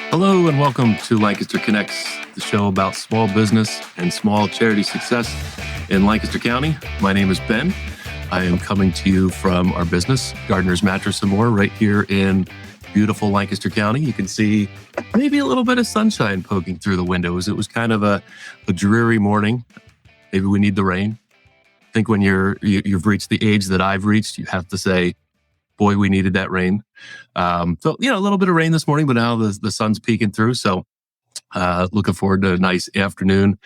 Hello and welcome to Lancaster Connects, the show about small business and small charity success in Lancaster County. My name is Ben. I am coming to you from our business, Gardner's Mattress and More, right here in beautiful Lancaster County. You can see maybe a little bit of sunshine poking through the windows. It was kind of a dreary morning. Maybe we need the rain. I think when you've reached the age that I've reached, you have to say, boy, we needed that rain. A little bit of rain this morning, but now the sun's peeking through. So looking forward to a nice afternoon,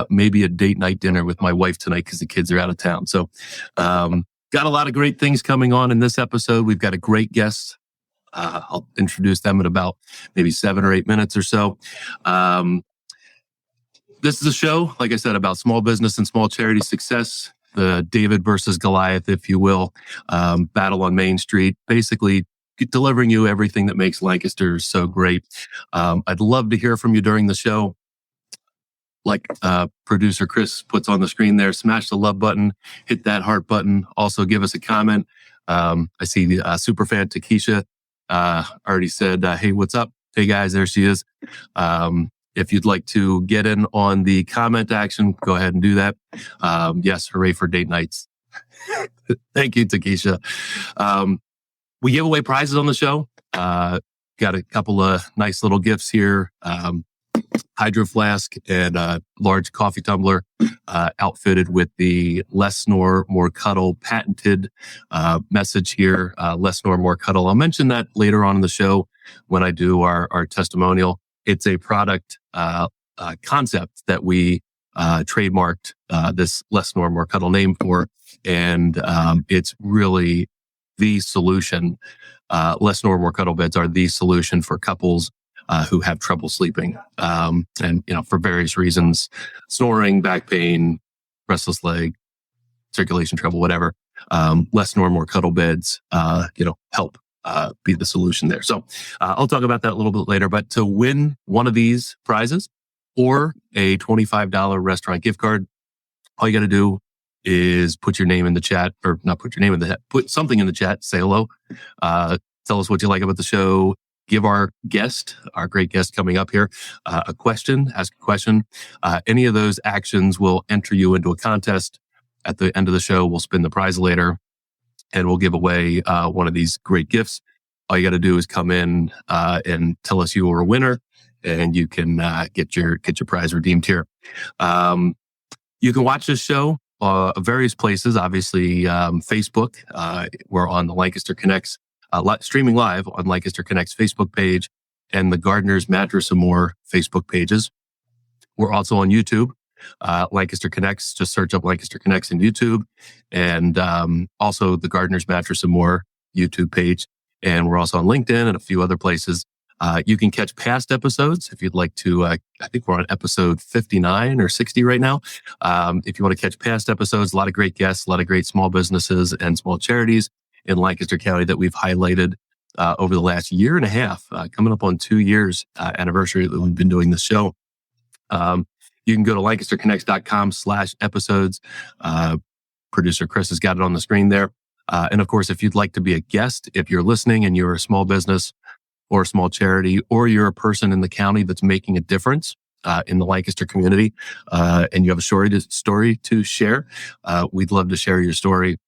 maybe a date night dinner with my wife tonight because the kids are out of town. So got a lot of great things coming on in this episode. We've got a great guest. I'll introduce them in about maybe 7 or 8 minutes or so. This is a show, like I said, about small business and small charity success. The David versus Goliath, if you will, battle on Main Street, basically delivering you everything that makes Lancaster so great. I'd love to hear from you during the show. Like producer Chris puts on the screen there, smash the love button, hit that heart button. Also give us a comment. I see the superfan Takesha already said, hey, what's up? Hey guys, there she is. If you'd like to get in on the comment action, go ahead and do that. Yes, hooray for date nights. Thank you, Takesha. We give away prizes on the show. Got a couple of nice little gifts here. Hydro flask and a large coffee tumbler outfitted with the Less Snore, More Cuddle patented message here. Less Snore, More Cuddle. I'll mention that later on in the show when I do our testimonial. It's a product concept that we trademarked this Less Snore, More Cuddle name for, and it's really the solution. Less Snore, More Cuddle beds are the solution for couples who have trouble sleeping, and for various reasons: snoring, back pain, restless leg, circulation trouble, whatever. Less Snore, More Cuddle beds, help. Be the solution there. So I'll talk about that a little bit later. But to win one of these prizes or a $25 restaurant gift card, all you got to do is put your name in the chat, or not put your name in the chat, put something in the chat, say hello, tell us what you like about the show, give our great guest coming up here, ask a question. Any of those actions will enter you into a contest. At the end of the show, we'll spin the prize later. And we'll give away one of these great gifts. All you got to do is come in and tell us you were a winner, and you can get your prize redeemed here. You can watch this show various places. Obviously, Facebook. We're on the Lancaster Connects, streaming live on Lancaster Connects Facebook page and the Gardner's Mattress and More Facebook pages. We're also on YouTube. Lancaster Connects, just search up Lancaster Connects in YouTube, and also the Gardner's Mattress and More YouTube page. And we're also on LinkedIn and a few other places. You can catch past episodes if you'd like to. I think we're on episode 59 or 60 right now. If you want to catch past episodes, a lot of great guests, a lot of great small businesses and small charities in Lancaster County that we've highlighted over the last year and a half, coming up on 2 years anniversary that we've been doing this show. You can go to lancasterconnects.com/episodes. Producer Chris has got it on the screen there. And of course, if you'd like to be a guest, if you're listening and you're a small business or a small charity, or you're a person in the county that's making a difference in the Lancaster community, and you have a story to share, we'd love to share your story. It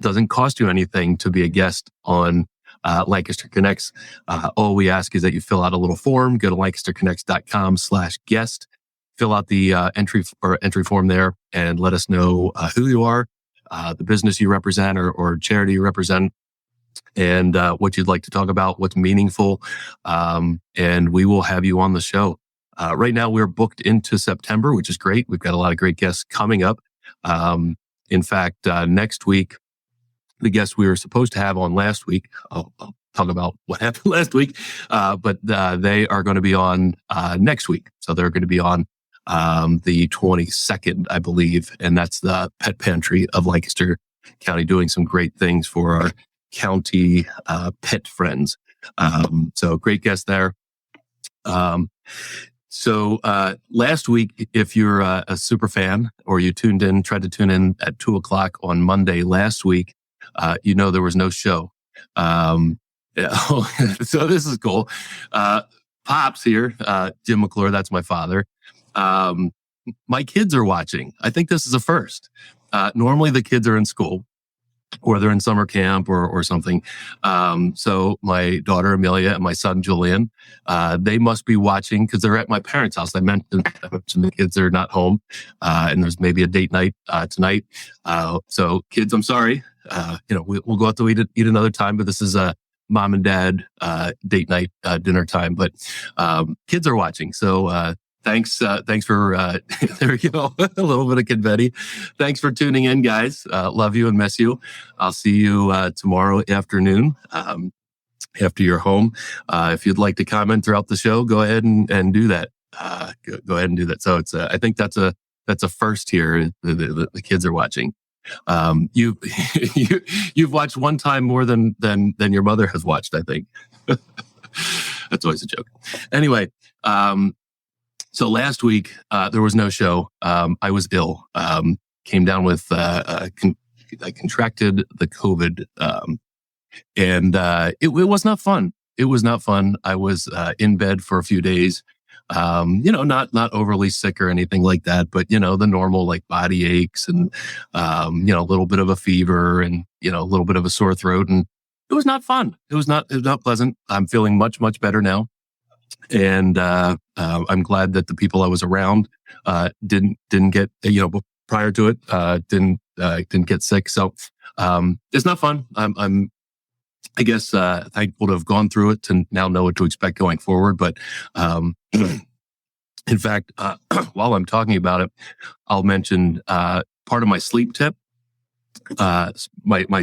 doesn't cost you anything to be a guest on Lancaster Connects. All we ask is that you fill out a little form. Go to lancasterconnects.com/guest. Fill out the entry form there and let us know who you are, the business you represent or charity you represent, and what you'd like to talk about, what's meaningful, and we will have you on the show. Right now, we're booked into September, which is great. We've got a lot of great guests coming up. In fact, next week, the guests we were supposed to have on last week, I'll talk about what happened last week, but they are going to be on next week. So they're going to be on the 22nd, I believe. And that's the Pet Pantry of Lancaster County, doing some great things for our county pet friends. So great guest there. So last week, if you're a super fan or you tried to tune in at 2:00 on Monday last week, there was no show. So this is cool. Pops here, Jim McClure, that's my father. My kids are watching. I think this is a first. Normally the kids are in school or they're in summer camp or something. So my daughter Amelia and my son Julian, they must be watching because they're at my parents' house. I mentioned the kids are not home, and there's maybe a date night tonight. So kids, I'm sorry. We'll go out to eat another time, but this is a mom and dad date night dinner time. But kids are watching, so. Thanks for, there we go, a little bit of confetti. Thanks for tuning in, guys. Love you and miss you. I'll see you tomorrow afternoon after you're home. If you'd like to comment throughout the show, go ahead and do that. Go ahead and do that. So I think that's a first here. The kids are watching. You've watched one time more than your mother has watched, I think. That's always a joke. Anyway, so last week, there was no show. I was ill. Came down with, I contracted the COVID. And it was not fun. It was not fun. I was in bed for a few days. Not overly sick or anything like that, but the normal like body aches and a little bit of a fever and a little bit of a sore throat, and it was not fun. It was not pleasant. I'm feeling much better now. And I'm glad that the people I was around didn't get prior to it didn't get sick. So it's not fun. I'm I guess thankful to have gone through it to now know what to expect going forward. But in fact, while I'm talking about it, I'll mention part of my sleep tip. My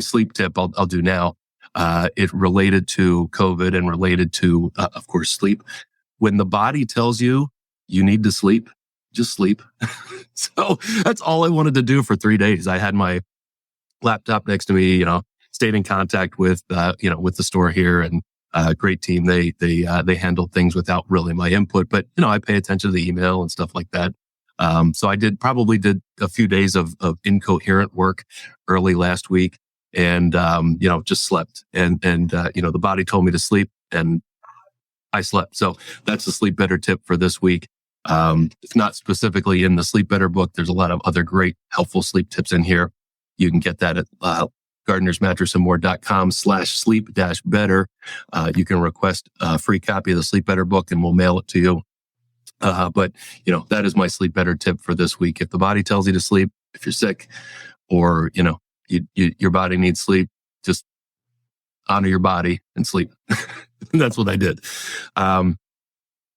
sleep tip I'll do now. It related to COVID and related to, of course, sleep. When the body tells you need to sleep, just sleep. So that's all I wanted to do for 3 days. I had my laptop next to me, stayed in contact with the store here, and great team. They handled things without really my input, but I pay attention to the email and stuff like that. So I probably did a few days of incoherent work early last week, and just slept, and the body told me to sleep, and I slept. So that's the Sleep Better tip for this week. It's not specifically in the Sleep Better book. There's a lot of other great helpful sleep tips in here. You can get that at gardenersmattressandmore.com/sleep-better. You can request a free copy of the Sleep Better book and we'll mail it to you. But that is my Sleep Better tip for this week. If the body tells you to sleep, if you're sick, or your body needs sleep, just honor your body and sleep. That's what I did.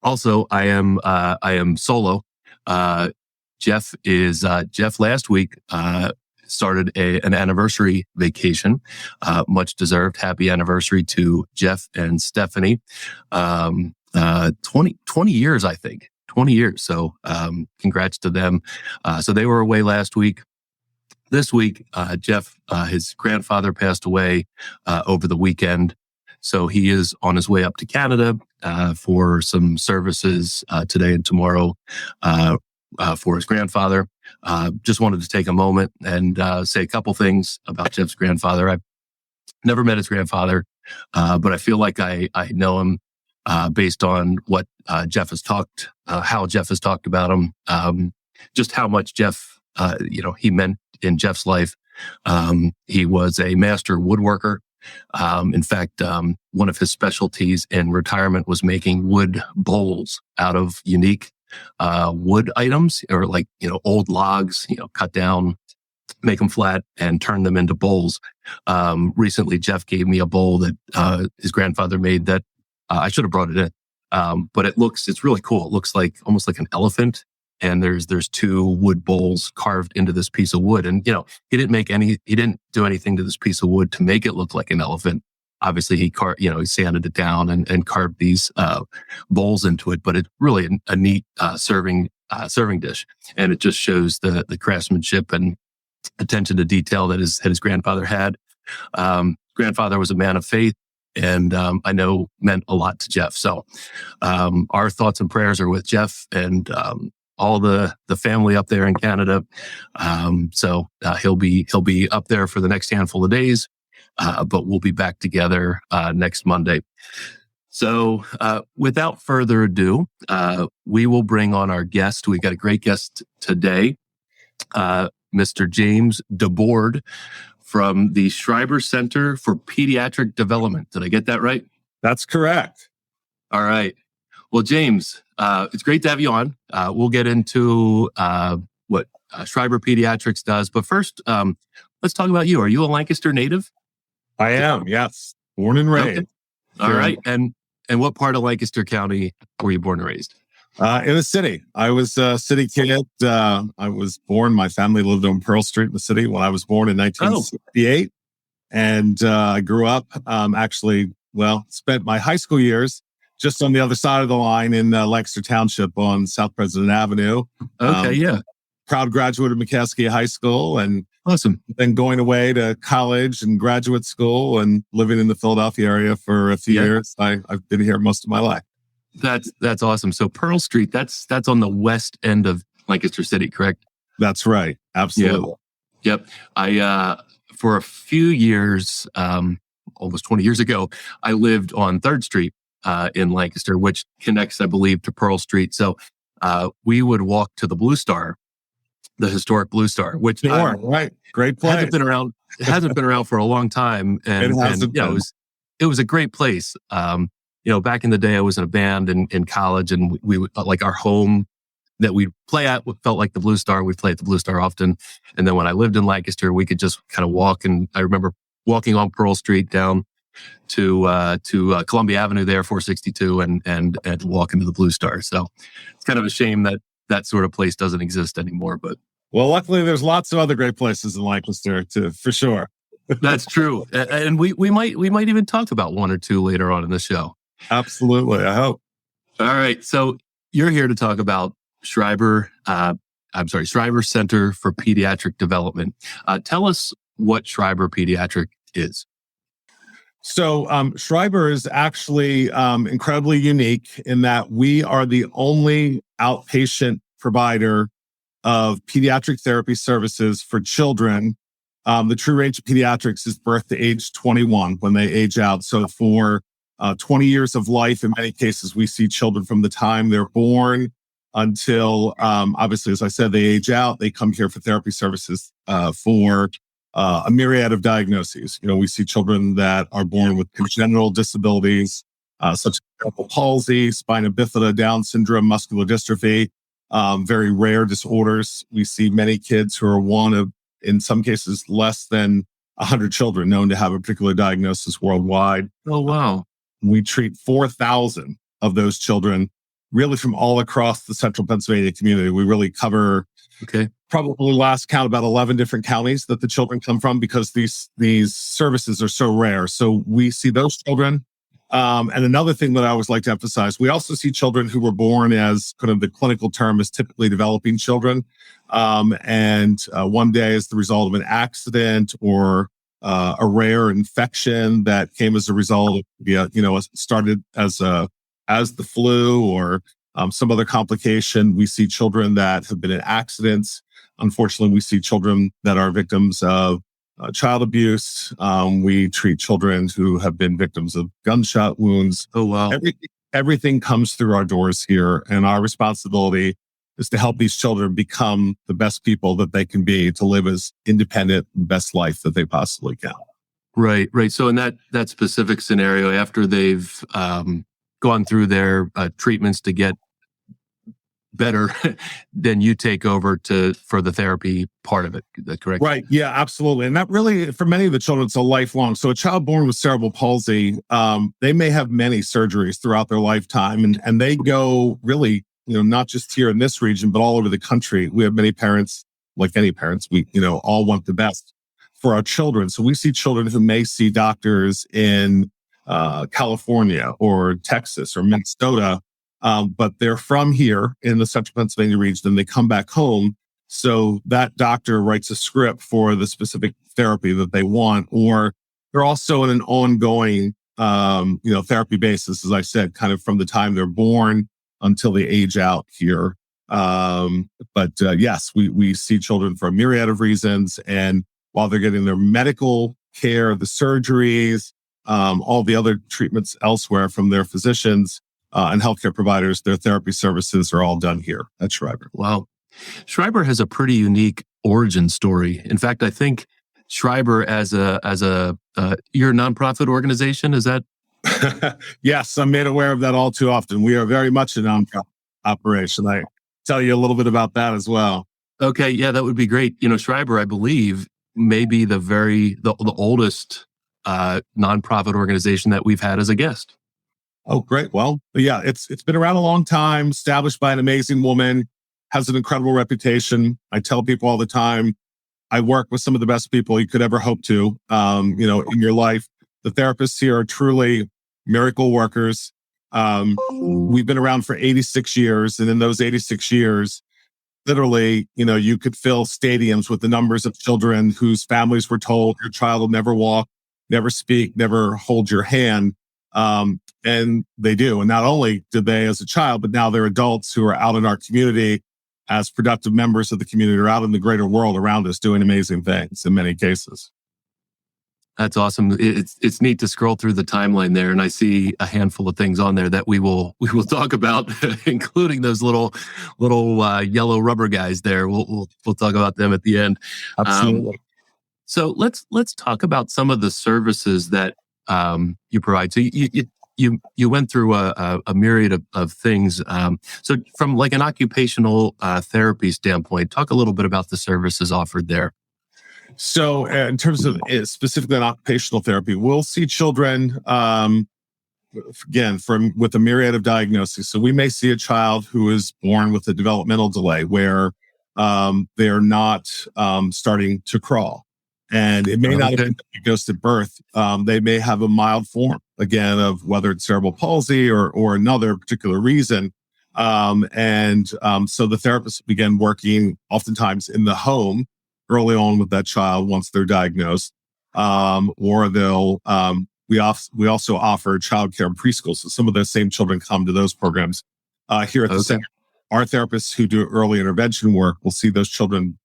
Also, I am solo. Jeff last week started an anniversary vacation. Much deserved. Happy anniversary to Jeff and Stephanie. 20 years, I think. 20 years. So congrats to them. So they were away last week. This week, Jeff, his grandfather passed away over the weekend. So he is on his way up to Canada for some services today and tomorrow for his grandfather. Just wanted to take a moment and say a couple things about Jeff's grandfather. I've never met his grandfather, but I feel like I know him based on what Jeff has talked, how Jeff has talked about him, just how much Jeff, he meant in Jeff's life. He was a master woodworker. In fact, one of his specialties in retirement was making wood bowls out of unique wood items, or like, old logs, cut down, make them flat and turn them into bowls. Recently, Jeff gave me a bowl that his grandfather made that I should have brought it in. But it's really cool. It looks like almost like an elephant. And there's 2 wood bowls carved into this piece of wood. And, he didn't do anything to this piece of wood to make it look like an elephant. Obviously he sanded it down and carved these bowls into it, but it's really a neat serving dish. And it just shows the craftsmanship and attention to detail that his grandfather had. Grandfather was a man of faith, and I know meant a lot to Jeff. So our thoughts and prayers are with Jeff and all the family up there in Canada. So he'll be up there for the next handful of days, but we'll be back together next Monday. So without further ado, we will bring on our guest. We've got a great guest today, Mr. James DeBord from the Schreiber Center for Pediatric Development. Did I get that right? That's correct. All right. Well, James, it's great to have you on. We'll get into what Schreiber Pediatrics does. But first, let's talk about you. Are you a Lancaster native? I am, yes. Born and raised. Okay. All right. And what part of Lancaster County were you born and raised? In the city. I was a city kid. I was born, my family lived on Pearl Street in the city when I was born in 1968. And I grew up, spent my high school years just on the other side of the line in Lancaster Township on South President Avenue. Okay, Proud graduate of McCaskey High School, and awesome. Then going away to college and graduate school and living in the Philadelphia area for a few years. I've been here most of my life. That's awesome. So Pearl Street, that's on the west end of Lancaster City, correct? That's right. Absolutely. Yep. I for a few years, almost 20 years ago, I lived on 3rd Street in Lancaster, which connects, I believe, to Pearl Street. So we would walk to the Blue Star, the historic Blue Star, which right, great place. Hasn't been around for a long time, and it was a great place. Back in the day, I was in a band in college, and we would, like, our home that we'd play at felt like the Blue Star. We'd play at the Blue Star often. And then when I lived in Lancaster, we could just kind of walk. And I remember walking on Pearl Street down to Columbia Avenue there, 462, and walking to the Blue Star. So it's kind of a shame that sort of place doesn't exist anymore. But well, luckily, there's lots of other great places in Lancaster too, for sure. That's true. And we might even talk about one or two later on in the show. Absolutely. I hope. All right. So you're here to talk about Schreiber Center for Pediatric Development. Tell us what Schreiber Pediatric is. So Schreiber is actually incredibly unique in that we are the only outpatient provider of pediatric therapy services for children. The true range of pediatrics is birth to age 21 when they age out. So for 20 years of life, in many cases, we see children from the time they're born until, obviously, as I said, they age out. They come here for therapy services for a myriad of diagnoses. We see children that are born with congenital disabilities, such as cerebral palsy, spina bifida, Down syndrome, muscular dystrophy, very rare disorders. We see many kids who are one of, in some cases, less than 100 children known to have a particular diagnosis worldwide. Oh, wow. We treat 4,000 of those children, really from all across the central Pennsylvania community. We really cover, probably last count, about 11 different counties that the children come from, because these services are so rare. So we see those children. And another thing that I always like to emphasize, we also see children who were born as, kind of the clinical term is, typically developing children. And one day, as the result of an accident or a rare infection that came as a result of, started as the flu or some other complication. We see children that have been in accidents. Unfortunately, we see children that are victims of child abuse. We treat children who have been victims of gunshot wounds. Oh, wow. Everything comes through our doors here, and our responsibility is to help these children become the best people that they can be, to live as independent, best life that they possibly can. Right. So in that specific scenario, after they've gone through their treatments to get better, then you take over for the therapy part of it. Is that correct? Right. Yeah, absolutely. And that really, for many of the children, it's a lifelong. So a child born with cerebral palsy, they may have many surgeries throughout their lifetime, and they go really, not just here in this region, but all over the country. We have many parents, like any parents, we, all want the best for our children. So we see children who may see doctors in California or Texas or Minnesota, but they're from here in the central Pennsylvania region, and they come back home. So that doctor writes a script for the specific therapy that they want, or they're also in an ongoing, therapy basis, as I said, kind of from the time they're born until they age out here. Yes, we see children for a myriad of reasons. And while they're getting their medical care, the surgeries, all the other treatments elsewhere from their physicians and healthcare providers, their therapy services are all done here at Schreiber. Wow. Schreiber has a pretty unique origin story. In fact, I think Schreiber as you're a nonprofit organization, is that? Yes, I'm made aware of that all too often. We are very much a nonprofit operation. I tell you a little bit about that as well. Okay, yeah, that would be great. Schreiber, I believe, may be the oldest nonprofit organization that we've had as a guest. Oh, great. Well, yeah, it's been around a long time, established by an amazing woman, has an incredible reputation. I tell people all the time, I work with some of the best people you could ever hope to, in your life. The therapists here are truly miracle workers. We've been around for 86 years. And in those 86 years, literally, you could fill stadiums with the numbers of children whose families were told your child will never walk, never speak, never hold your hand. And they do. And not only did they as a child, but now they're adults who are out in our community as productive members of the community or out in the greater world around us doing amazing things in many cases. That's awesome. It's neat to scroll through the timeline there, and I see a handful of things on there that we will talk about, including those little yellow rubber guys there. We'll talk about them at the end. Absolutely. So let's talk about some of the services that you provide. So you went through a myriad of things. So from like an occupational therapy standpoint, talk a little bit about the services offered there. So in terms of specifically on occupational therapy, we'll see children, again, with a myriad of diagnoses. So we may see a child who is born with a developmental delay where they're not starting to crawl. And it may not have been diagnosed at birth. They may have a mild form, again, of whether it's cerebral palsy or another particular reason. So the therapist begin working oftentimes in the home early on with that child once they're diagnosed. Or they'll, we also offer childcare and preschool. So some of those same children come to those programs here at the center. Our therapists who do early intervention work will see those children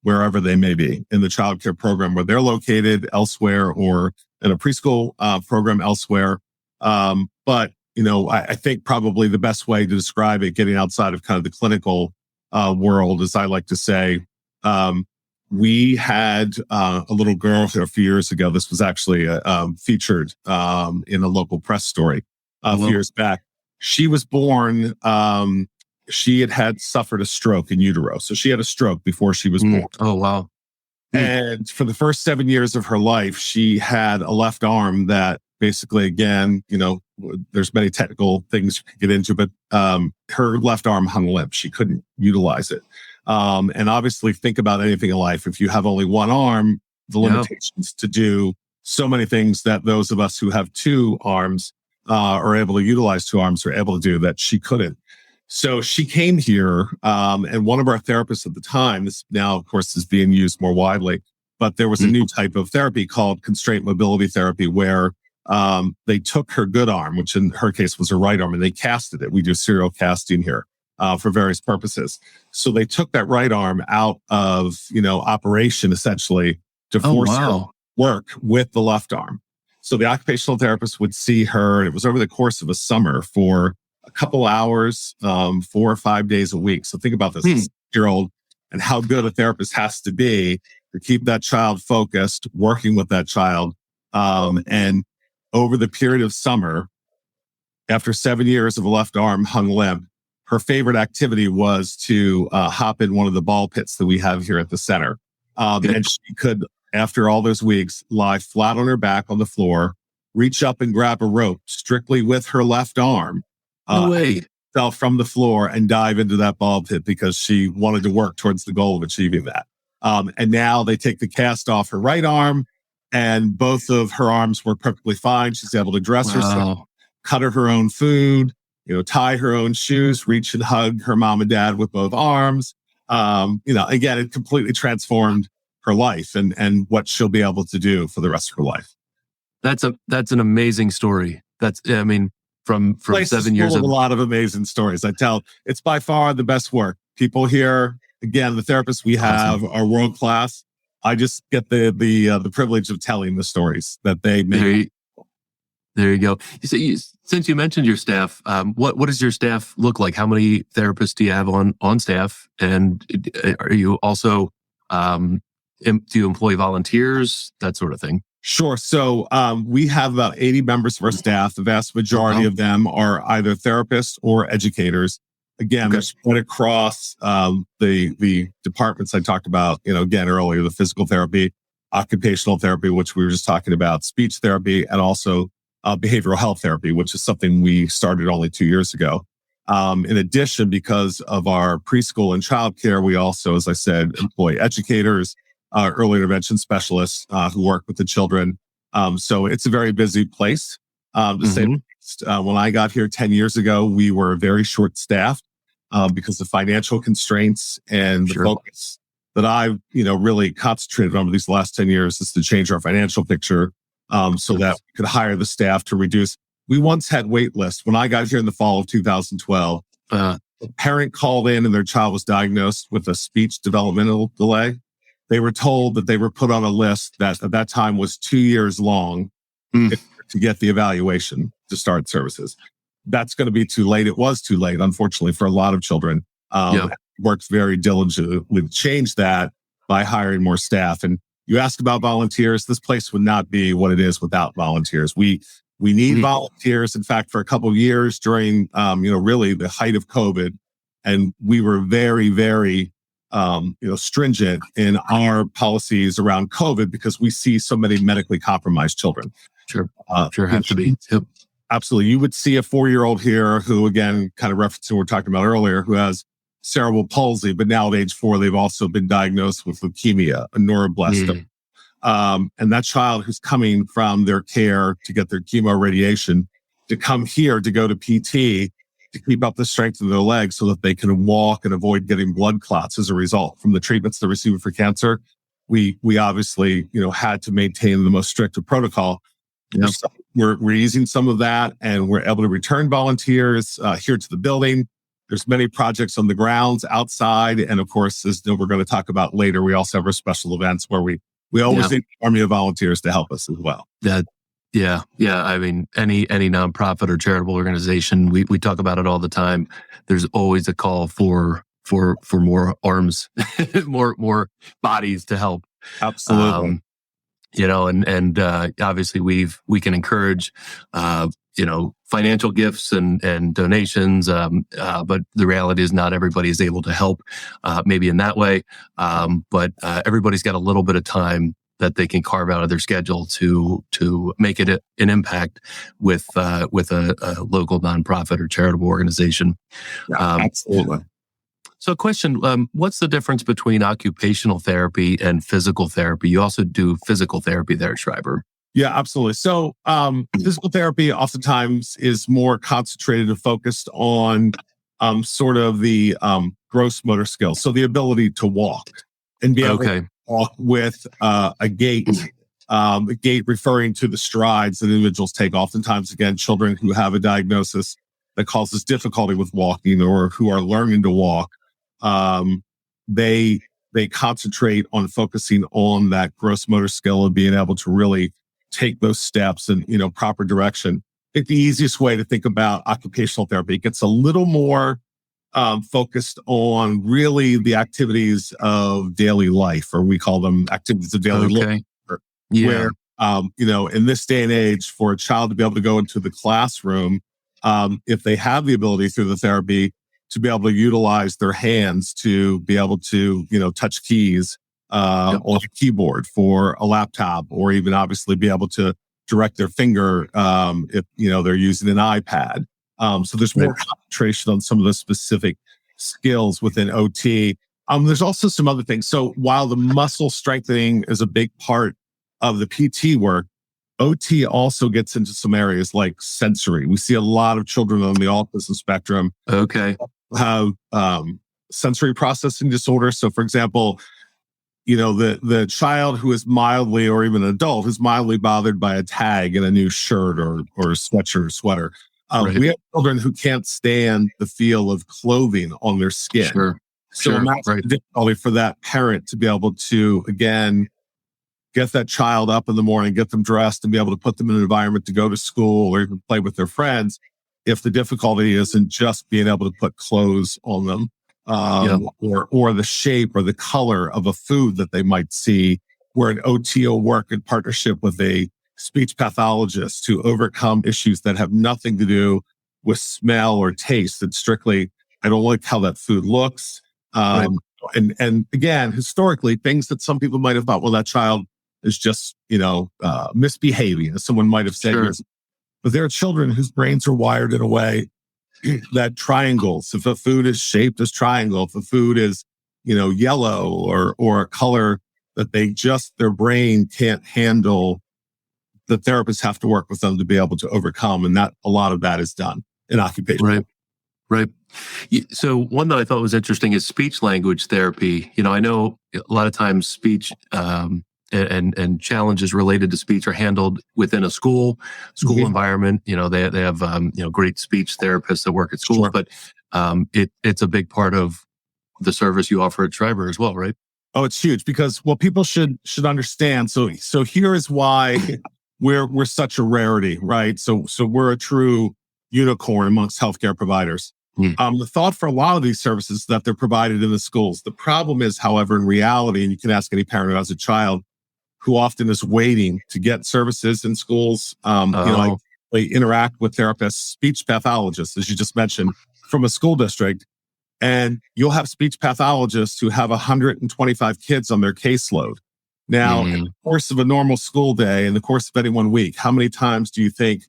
wherever they may be in the childcare program where they're located elsewhere or in a preschool program elsewhere. But I think probably the best way to describe it, getting outside of kind of the clinical world, as I like to say, we had a little girl a few years ago. This was actually featured in a local press story a few years back. She was born. She had suffered a stroke in utero. So she had a stroke before she was born. Oh, wow. And for the first 7 years of her life, she had a left arm that basically, again, there's many technical things you could get into, but her left arm hung limp. She couldn't utilize it. And obviously think about anything in life. If you have only one arm, the limitations to do so many things that those of us who have two arms are able to utilize two arms are able to do that she couldn't. So she came here, and one of our therapists at the time, this now, of course, is being used more widely, but there was a new type of therapy called constraint mobility therapy where they took her good arm, which in her case was her right arm, and they casted it. We do serial casting here for various purposes. So they took that right arm out of, operation essentially to force her to work with the left arm. So the occupational therapist would see her, and it was over the course of a summer for a couple hours, 4 or 5 days a week. So think about this 6-year-old and how good a therapist has to be to keep that child focused, working with that child. And over the period of summer, after 7 years of a left arm hung limp, her favorite activity was to hop in one of the ball pits that we have here at the center. And she could, after all those weeks, lie flat on her back on the floor, reach up and grab a rope strictly with her left arm, fell from the floor and dive into that ball pit because she wanted to work towards the goal of achieving that. And now they take the cast off her right arm, and both of her arms were perfectly fine. She's able to dress herself, cut her own food, tie her own shoes, reach and hug her mom and dad with both arms. Again, it completely transformed her life and what she'll be able to do for the rest of her life. That's an amazing story. From 7 years of a lot of amazing stories. I tell it's by far the best work. People here, again, the therapists we have are world class. I just get the privilege of telling the stories that they make There you go. Since you mentioned your staff, what does your staff look like? How many therapists do you have on staff? And are you also do you employ volunteers, that sort of thing? Sure. So we have about 80 members of our staff. The vast majority of them are either therapists or educators. Again, they're spread across the departments I talked about, again earlier, the physical therapy, occupational therapy, which we were just talking about, speech therapy, and also behavioral health therapy, which is something we started only 2 years ago. In addition, because of our preschool and childcare, we also, as I said, employ educators, early intervention specialists who work with the children. So it's a very busy place. To say the least. When I got here 10 years ago, we were very short staffed because of financial constraints, and the focus that I've really concentrated on these last 10 years is to change our financial picture so that we could hire the staff to reduce. We once had wait lists. When I got here in the fall of 2012, a parent called in and their child was diagnosed with a speech developmental delay. They were told that they were put on a list that at that time was 2 years long to get the evaluation to start services. That's going to be too late. It was too late, unfortunately, for a lot of children. Works very diligently to change that by hiring more staff. And you ask about volunteers. This place would not be what it is without volunteers. We need volunteers. In fact, for a couple of years during, really the height of COVID, and we were very, very stringent in our policies around COVID because we see so many medically compromised children. Sure have to be. Yep. Absolutely. You would see a 4-year-old here who, again, kind of referencing what we were talking about earlier, who has cerebral palsy, but now at age 4, they've also been diagnosed with leukemia, a neuroblastoma. And that child who's coming from their care to get their chemo radiation, to come here to go to PT, to keep up the strength of their legs so that they can walk and avoid getting blood clots as a result from the treatments they're receiving for cancer. We obviously, had to maintain the most strict of protocol. Yep. We're using some of that, and we're able to return volunteers here to the building. There's many projects on the grounds outside. And of course, as we're going to talk about later, we also have our special events where we always need an army of volunteers to help us as well. Yeah. I mean, any nonprofit or charitable organization, we talk about it all the time. There's always a call for more arms, more bodies to help. Absolutely. And obviously we can encourage, financial gifts and donations. But the reality is not everybody is able to help, maybe in that way. But everybody's got a little bit of time that they can carve out of their schedule to make it an impact with a local nonprofit or charitable organization. Absolutely. So, a question: what's the difference between occupational therapy and physical therapy? You also do physical therapy there at Schreiber. Yeah, absolutely. So, physical therapy oftentimes is more concentrated and focused on sort of the gross motor skills, so the ability to walk and be able to walk with a gait. A gait referring to the strides that individuals take. Oftentimes, again, children who have a diagnosis that causes difficulty with walking or who are learning to walk, they concentrate on focusing on that gross motor skill and being able to really take those steps in proper direction. I think the easiest way to think about occupational therapy gets a little more focused on really the activities of daily life, or we call them activities of daily life. Where, in this day and age, for a child to be able to go into the classroom, if they have the ability through the therapy to be able to utilize their hands to be able to, touch keys on a keyboard for a laptop, or even obviously be able to direct their finger if, they're using an iPad. So there's more concentration on some of the specific skills within OT. There's also some other things. So while the muscle strengthening is a big part of the PT work, OT also gets into some areas like sensory. We see a lot of children on the autism spectrum have sensory processing disorder. So for example, the child who is mildly, or even an adult who's mildly bothered by a tag in a new shirt or sweatshirt or sweater. We have children who can't stand the feel of clothing on their skin. So imagine the difficulty for that parent to be able to, again, get that child up in the morning, get them dressed, and be able to put them in an environment to go to school or even play with their friends. If the difficulty isn't just being able to put clothes on them, or the shape or the color of a food that they might see, where an OT will work in partnership with a speech pathologist to overcome issues that have nothing to do with smell or taste. It's strictly, I don't like how that food looks. Right. And again, historically, things that some people might have thought, well, that child is just, misbehaving, as someone might have said. Sure. Years. But there are children whose brains are wired in a way that triangles, if a food is shaped as triangle, if a food is, yellow or a color that their brain can't handle, the therapists have to work with them to be able to overcome. And that a lot of that is done in occupation. Right. Right. So one that I thought was interesting is speech language therapy. I know a lot of times speech and challenges related to speech are handled within a school environment. They have great speech therapists that work at schools, Sure. but it's a big part of the service you offer at Schreiber as well, right? Oh, it's huge because people should understand. So here is why we're such a rarity, right? So we're a true unicorn amongst healthcare providers. The thought for a lot of these services that they're provided in the schools. The problem is, however, in reality, and you can ask any parent who has a child who often is waiting to get services in schools, they interact with therapists, speech pathologists, as you just mentioned, from a school district. And you'll have speech pathologists who have 125 kids on their caseload. Now, in the course of a normal school day, in the course of any 1 week, how many times do you think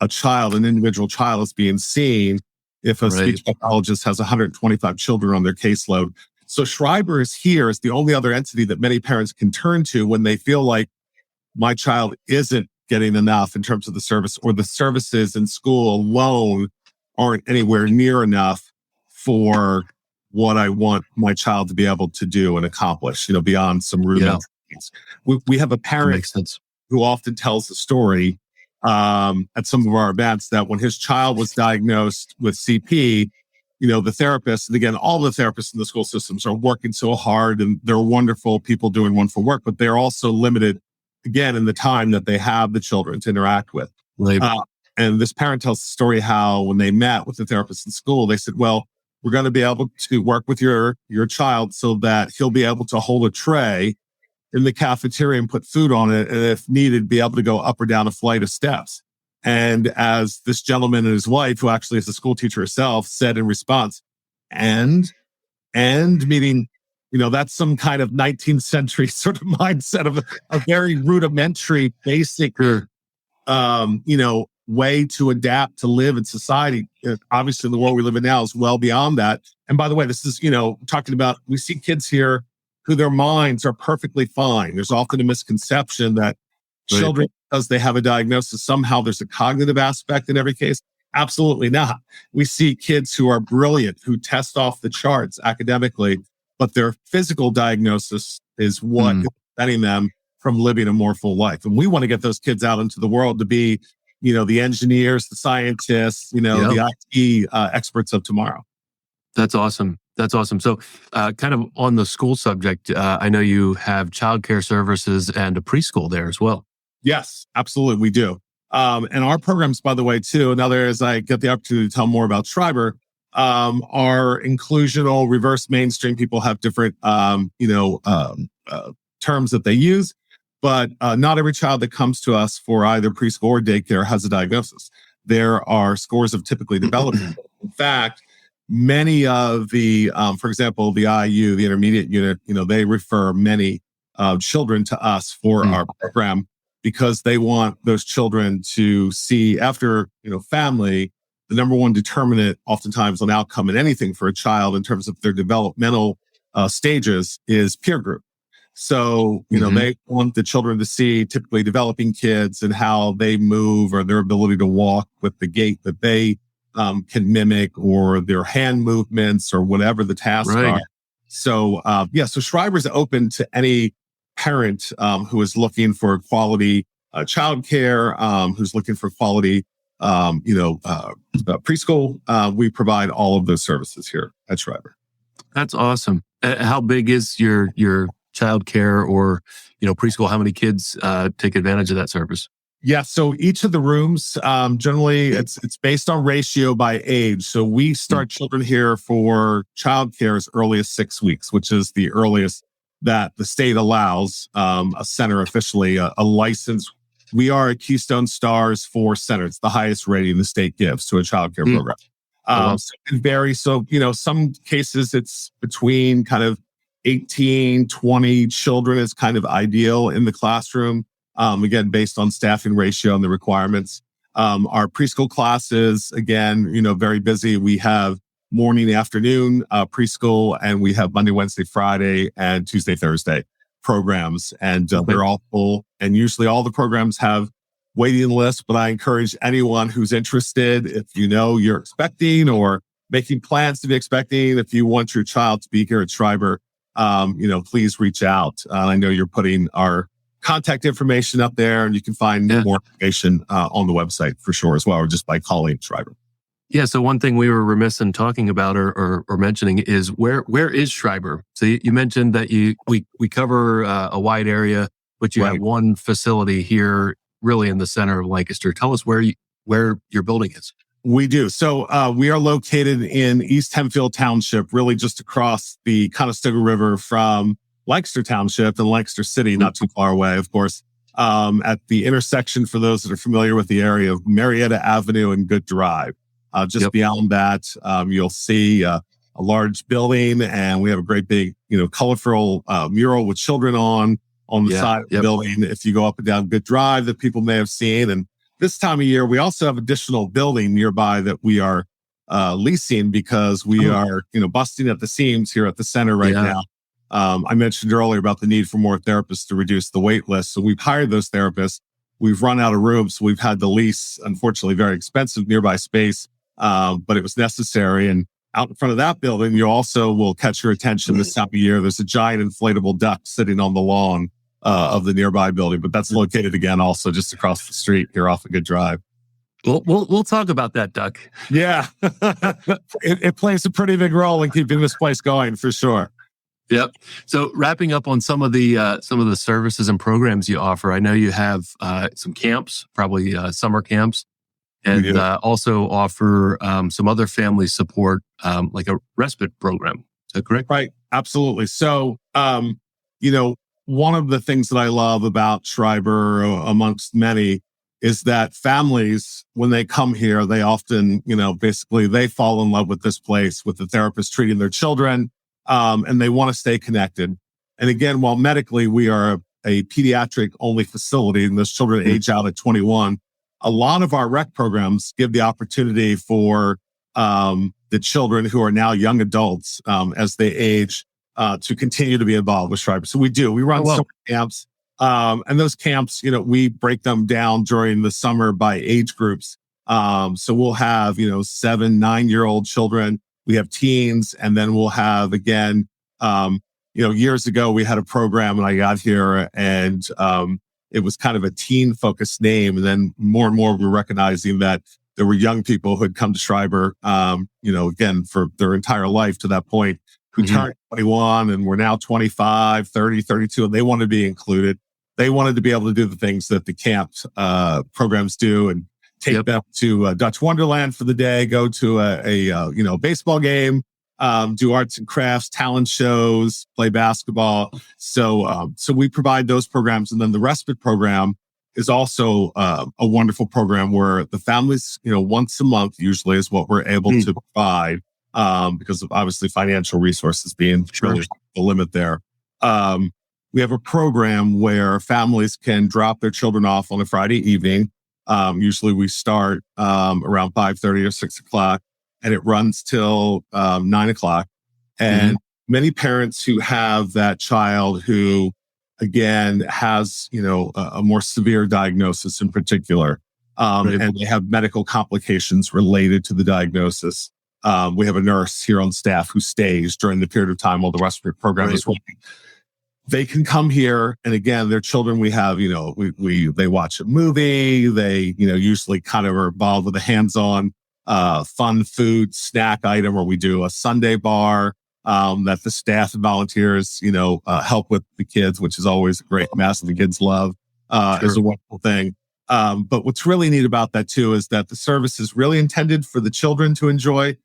an individual child is being seen if a speech pathologist has 125 children on their caseload? So Schreiber is here as the only other entity that many parents can turn to when they feel like my child isn't getting enough in terms of the service, or the services in school alone aren't anywhere near enough for what I want my child to be able to do and accomplish, beyond some rudimentary things. We have a parent Makes sense. who often tells the story at some of our events that when his child was diagnosed with CP, the therapists, and again, all the therapists in the school systems are working so hard and they're wonderful people doing wonderful work, but they're also limited, again, in the time that they have the children to interact with. Right. And this parent tells the story how when they met with the therapist in school, they said, well, we're going to be able to work with your child so that he'll be able to hold a tray in the cafeteria and put food on it, and if needed, be able to go up or down a flight of steps. And as this gentleman and his wife, who actually is a school teacher herself, said in response, and meaning, that's some kind of 19th century sort of mindset of a very rudimentary, basic, way to adapt to live in society. Obviously, the world we live in now is well beyond that. And by the way, this is, talking about, we see kids here who their minds are perfectly fine. There's often a misconception that children, because they have a diagnosis, somehow there's a cognitive aspect in every case. Absolutely not. We see kids who are brilliant, who test off the charts academically, but their physical diagnosis is what is preventing them from living a more full life. And we want to get those kids out into the world to be, the engineers, the scientists, the IT experts of tomorrow. That's awesome. So kind of on the school subject, I know you have childcare services and a preschool there as well. Yes, absolutely. We do. And our programs, by the way, too, another as I get the opportunity to tell more about Schreiber, are inclusional, reverse mainstream. People have different, terms that they use, but not every child that comes to us for either preschool or daycare has a diagnosis. There are scores of typically development. In fact, many of the, for example, the IU, the intermediate unit, they refer many children to us for our program because they want those children to see after, family, the number one determinant oftentimes on outcome in anything for a child in terms of their developmental stages is peer group. So, they want the children to see typically developing kids and how they move or their ability to walk with the gait that they can mimic, or their hand movements, or whatever the tasks are. So, so Schreiber's open to any parent who is looking for quality childcare, who's looking for quality, preschool. We provide all of those services here at Schreiber. That's awesome. How big is your childcare or, preschool, how many kids take advantage of that service? Yeah, so each of the rooms, generally it's based on ratio by age. So we start children here for childcare as early as 6 weeks, which is the earliest that the state allows a center officially, a license. We are a Keystone Stars 4 center. It's the highest rating the state gives to a childcare program. So it can vary. So, some cases it's between kind of 18, 20 children is kind of ideal in the classroom. Again, based on staffing ratio and the requirements. Our preschool classes, again, very busy. We have morning, afternoon preschool, and we have Monday, Wednesday, Friday, and Tuesday, Thursday programs. And they're all full. And usually all the programs have waiting lists, but I encourage anyone who's interested, if you're expecting or making plans to be expecting, if you want your child to be here at Schreiber, please reach out. I know you're putting our contact information up there, and you can find more information on the website for sure as well, or just by calling Schreiber. Yeah. So one thing we were remiss in talking about or mentioning is where is Schreiber? So you mentioned that we cover a wide area, but you have one facility here, really in the center of Lancaster. Tell us where your building is. We do. So we are located in East Hempfield Township, really just across the Conestoga River from Lancaster Township and Lancaster City, not too far away, of course, at the intersection, for those that are familiar with the area, of Marietta Avenue and Good Drive. Just beyond that, you'll see a large building, and we have a great big, colorful mural with children on the side of the building. If you go up and down Good Drive, that people may have seen. And this time of year, we also have additional building nearby that we are leasing because we are, busting at the seams here at the center now. I mentioned earlier about the need for more therapists to reduce the wait list. So we've hired those therapists. We've run out of rooms. So we've had to lease, unfortunately, very expensive nearby space, but it was necessary. And out in front of that building, you also will catch your attention this time of year. There's a giant inflatable duck sitting on the lawn of the nearby building, but that's located again also just across the street here off a Good Drive. We'll talk about that duck. Yeah, it plays a pretty big role in keeping this place going for sure. Yep. So wrapping up on some of the services and programs you offer, I know you have some camps, probably summer camps, and also offer some other family support, like a respite program. Is that correct? Right. Absolutely. So, one of the things that I love about Schreiber, amongst many, is that families, when they come here, they often, basically they fall in love with this place, with the therapist treating their children. And they want to stay connected. And again, while medically we are a pediatric only facility and those children age out at 21, a lot of our rec programs give the opportunity for the children who are now young adults as they age to continue to be involved with Schreiber. So we run summer camps. And those camps, we break them down during the summer by age groups. So we'll have, 7, 9-year-old children. We have teens, and then we'll have, again, years ago, we had a program when I got here, and it was kind of a teen-focused name. And then more and more, we're recognizing that there were young people who had come to Schreiber, again, for their entire life to that point, who turned 21 and were now 25, 30, 32, and they wanted to be included. They wanted to be able to do the things that the camp programs do, and take them to Dutch Wonderland for the day, go to a baseball game, do arts and crafts, talent shows, play basketball. So we provide those programs. And then the respite program is also a wonderful program where the families, once a month usually is what we're able to provide because of obviously financial resources being really the limit there. We have a program where families can drop their children off on a Friday evening. Usually we start around 5:30 or 6 o'clock, and it runs till 9 o'clock. And many parents who have that child who, again, has a more severe diagnosis in particular, and they have medical complications related to the diagnosis. We have a nurse here on staff who stays during the period of time while the respite program is running. They can come here, and again, their children, we have, they watch a movie. They, usually kind of are involved with a hands-on, fun food snack item, or we do a Sunday bar. that the staff and volunteers, help with the kids, which is always a great mess. The kids love, is a wonderful thing. But what's really neat about that too is that the service is really intended for the children to enjoy.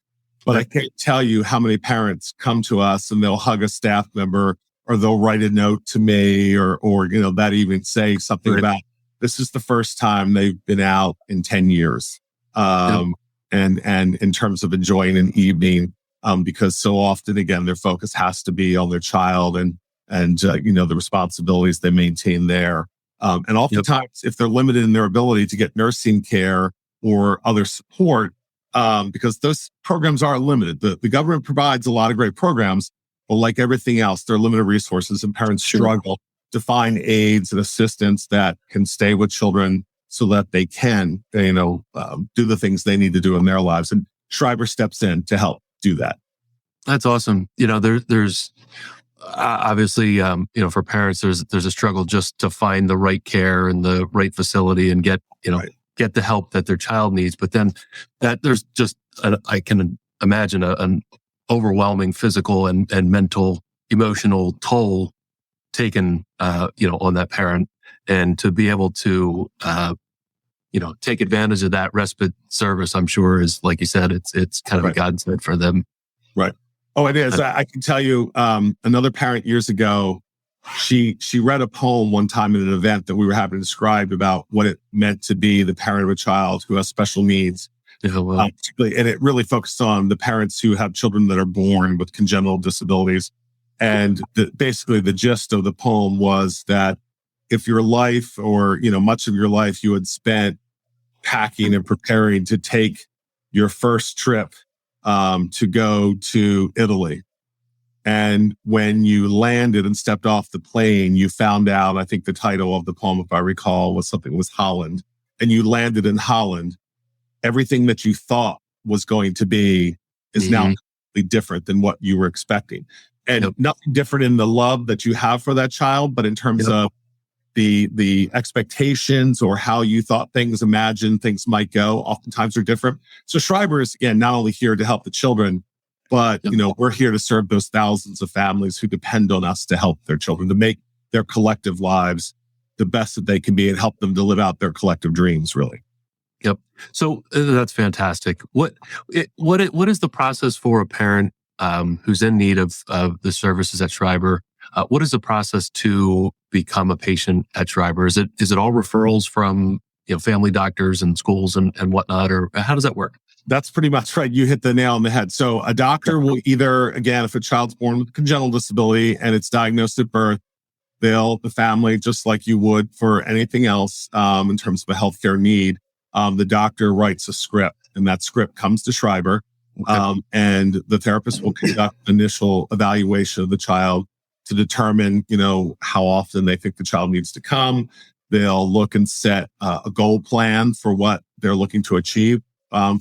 But I can't tell you how many parents come to us and they'll hug a staff member, or they'll write a note to me, or that even say something about, this is the first time they've been out in 10 years. And in terms of enjoying an evening, because so often, again, their focus has to be on their child and the responsibilities they maintain there. And oftentimes, if they're limited in their ability to get nursing care or other support, because those programs are limited. The government provides a lot of great programs, but like everything else, they're limited resources, and parents struggle to find aids and assistance that can stay with children so that they can, do the things they need to do in their lives. And Schreiber steps in to help do that. That's awesome. There's obviously, for parents, there's a struggle just to find the right care and the right facility and get the help that their child needs. But then there's just, I can imagine an overwhelming physical and mental, emotional toll taken, on that parent. And to be able to, take advantage of that respite service, I'm sure is, like you said, it's kind of a godsend for them. Right. Oh, it is. I can tell you, another parent years ago, she read a poem one time at an event that we were having described about what it meant to be the parent of a child who has special needs. Particularly, and it really focused on the parents who have children that are born with congenital disabilities. And basically the gist of the poem was that if your life, or, much of your life, you had spent packing and preparing to take your first trip to go to Italy. And when you landed and stepped off the plane, you found out, I think the title of the poem, if I recall, was Holland. And you landed in Holland. Everything that you thought was going to be is now completely different than what you were expecting. And nothing different in the love that you have for that child, but in terms of the expectations or how you thought imagined things might go, oftentimes are different. So Schreiber is, again, not only here to help the children, but, we're here to serve those thousands of families who depend on us to help their children, to make their collective lives the best that they can be and help them to live out their collective dreams, really. Yep. So that's fantastic. What is the process for a parent who's in need of the services at Schreiber? What is the process to become a patient at Schreiber? Is it all referrals from family doctors and schools and whatnot, or how does that work? That's pretty much right. You hit the nail on the head. So a doctor will either, again, if a child's born with congenital disability and it's diagnosed at birth, the family, just like you would for anything else in terms of a healthcare need, the doctor writes a script, and that script comes to Schreiber. And the therapist will conduct initial evaluation of the child to determine, how often they think the child needs to come. They'll look and set a goal plan for what they're looking to achieve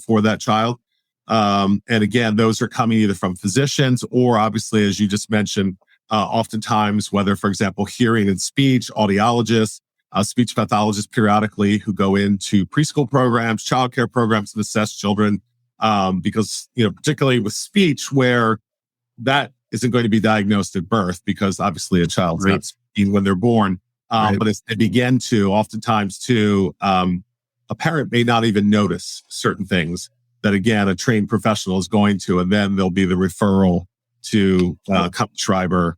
for that child. And again, those are coming either from physicians or, obviously, as you just mentioned, oftentimes, whether, for example, hearing and speech, audiologists, speech pathologists periodically who go into preschool programs, childcare programs to assess children. Because, particularly with speech, where that isn't going to be diagnosed at birth, because obviously a child's not speaking when they're born. But as they begin to, oftentimes too, a parent may not even notice certain things that, again, a trained professional is going to, and then there'll be the referral to come to Schreiber